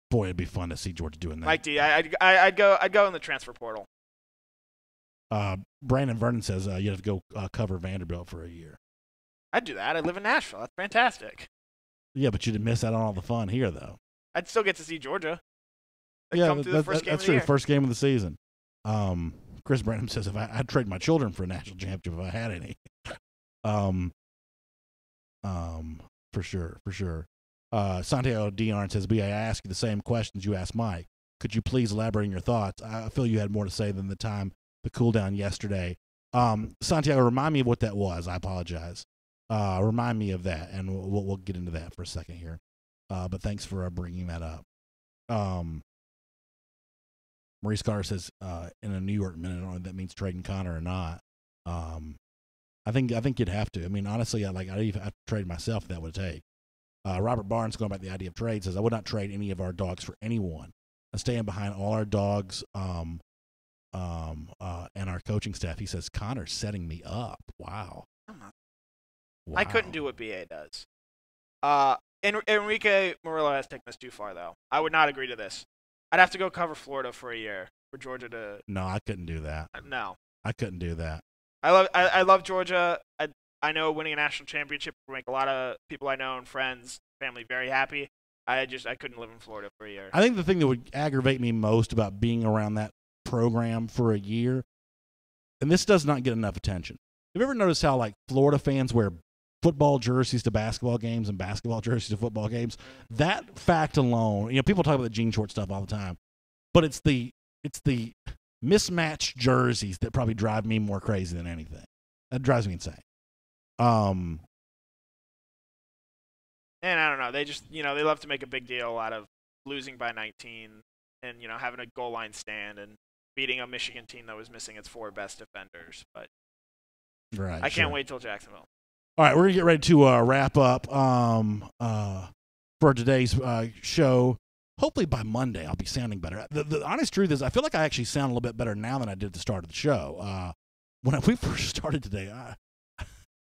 Speaker 1: Boy, it'd be fun to see Georgia doing that.
Speaker 10: Mike D, I'd go in the transfer portal.
Speaker 1: Brandon Vernon says you'd have to go cover Vanderbilt for a year.
Speaker 10: I'd do that. I live in Nashville. That's fantastic.
Speaker 1: Yeah, but you'd miss out on all the fun here, though.
Speaker 10: I'd still get to see Georgia.
Speaker 1: That's true. First game of the season. Chris Branham says I'd trade my children for a national championship if I had any. For sure. Santiago Dion says, I ask you the same questions you asked Mike. Could you please elaborate on your thoughts? I feel you had more to say than the cool down yesterday. Santiago, remind me of what that was. I apologize. Remind me of that, and we'll get into that for a second here. But thanks for bringing that up. Maurice Carter says, in a New York Minute, I don't know if that means trading Connor or not. I think you'd have to. I mean, honestly, I'd even have to trade myself if that would take. Robert Barnes, going back to the idea of trade, says, I would not trade any of our dogs for anyone. I stand behind all our dogs and our coaching staff. He says, Connor's setting me up. Wow.
Speaker 10: I couldn't do what BA does. Enrique Murillo has taken this too far, though. I would not agree to this. I'd have to go cover Florida for a year for Georgia to.
Speaker 1: No, I couldn't do that.
Speaker 10: No,
Speaker 1: I couldn't do that.
Speaker 10: I love Georgia. I know winning a national championship will make a lot of people I know and friends, family very happy. I couldn't live in Florida for a year.
Speaker 1: I think the thing that would aggravate me most about being around that program for a year, and this does not get enough attention. Have you ever noticed how like Florida fans wear football jerseys to basketball games and basketball jerseys to football games? That fact alone, people talk about the jean short stuff all the time, but it's the mismatched jerseys that probably drive me more crazy than anything. That drives me insane.
Speaker 10: And I don't know. They just, they love to make a big deal out of losing by 19 and, having a goal line stand and beating a Michigan team that was missing its 4 best defenders. But
Speaker 1: right,
Speaker 10: I can't wait till Jacksonville.
Speaker 1: All right, we're going to get ready to wrap up for today's show. Hopefully by Monday I'll be sounding better. The honest truth is I feel like I actually sound a little bit better now than I did at the start of the show. When we first started today,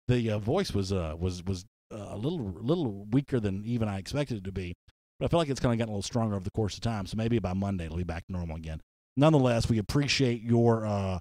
Speaker 1: the voice was a little weaker than even I expected it to be. But I feel like it's kind of gotten a little stronger over the course of time. So maybe by Monday it'll be back to normal again. Nonetheless, we appreciate your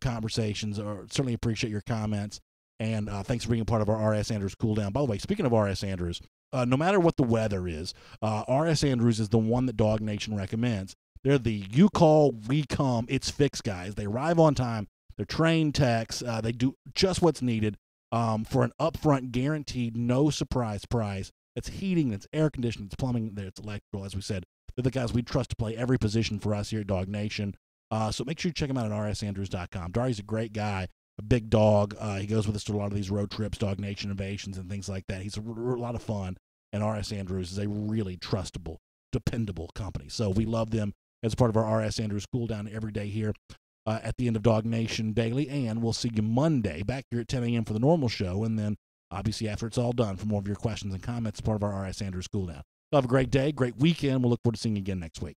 Speaker 1: conversations, or certainly appreciate your comments. And thanks for being a part of our R.S. Andrews Cool Down. By the way, speaking of R.S. Andrews, no matter what the weather is, R.S. Andrews is the one that DawgNation recommends. They're the you call, we come, it's fixed guys. They arrive on time. They're trained techs. They do just what's needed for an upfront, guaranteed, no surprise price. It's heating, it's air conditioning, it's plumbing, it's electrical, as we said. They're the guys we trust to play every position for us here at DawgNation. So make sure you check him out at rsandrews.com. Dari's a great guy. A big dog. He goes with us to a lot of these road trips, DawgNation Innovations, and things like that. He's a lot of fun, and R.S. Andrews is a really trustable, dependable company. So we love them as part of our R.S. Andrews Cool Down every day here at the end of DawgNation Daily, and we'll see you Monday back here at 10 a.m. for the normal show, and then obviously after it's all done for more of your questions and comments as part of our R.S. Andrews Cool Down. Have a great day, great weekend. We'll look forward to seeing you again next week.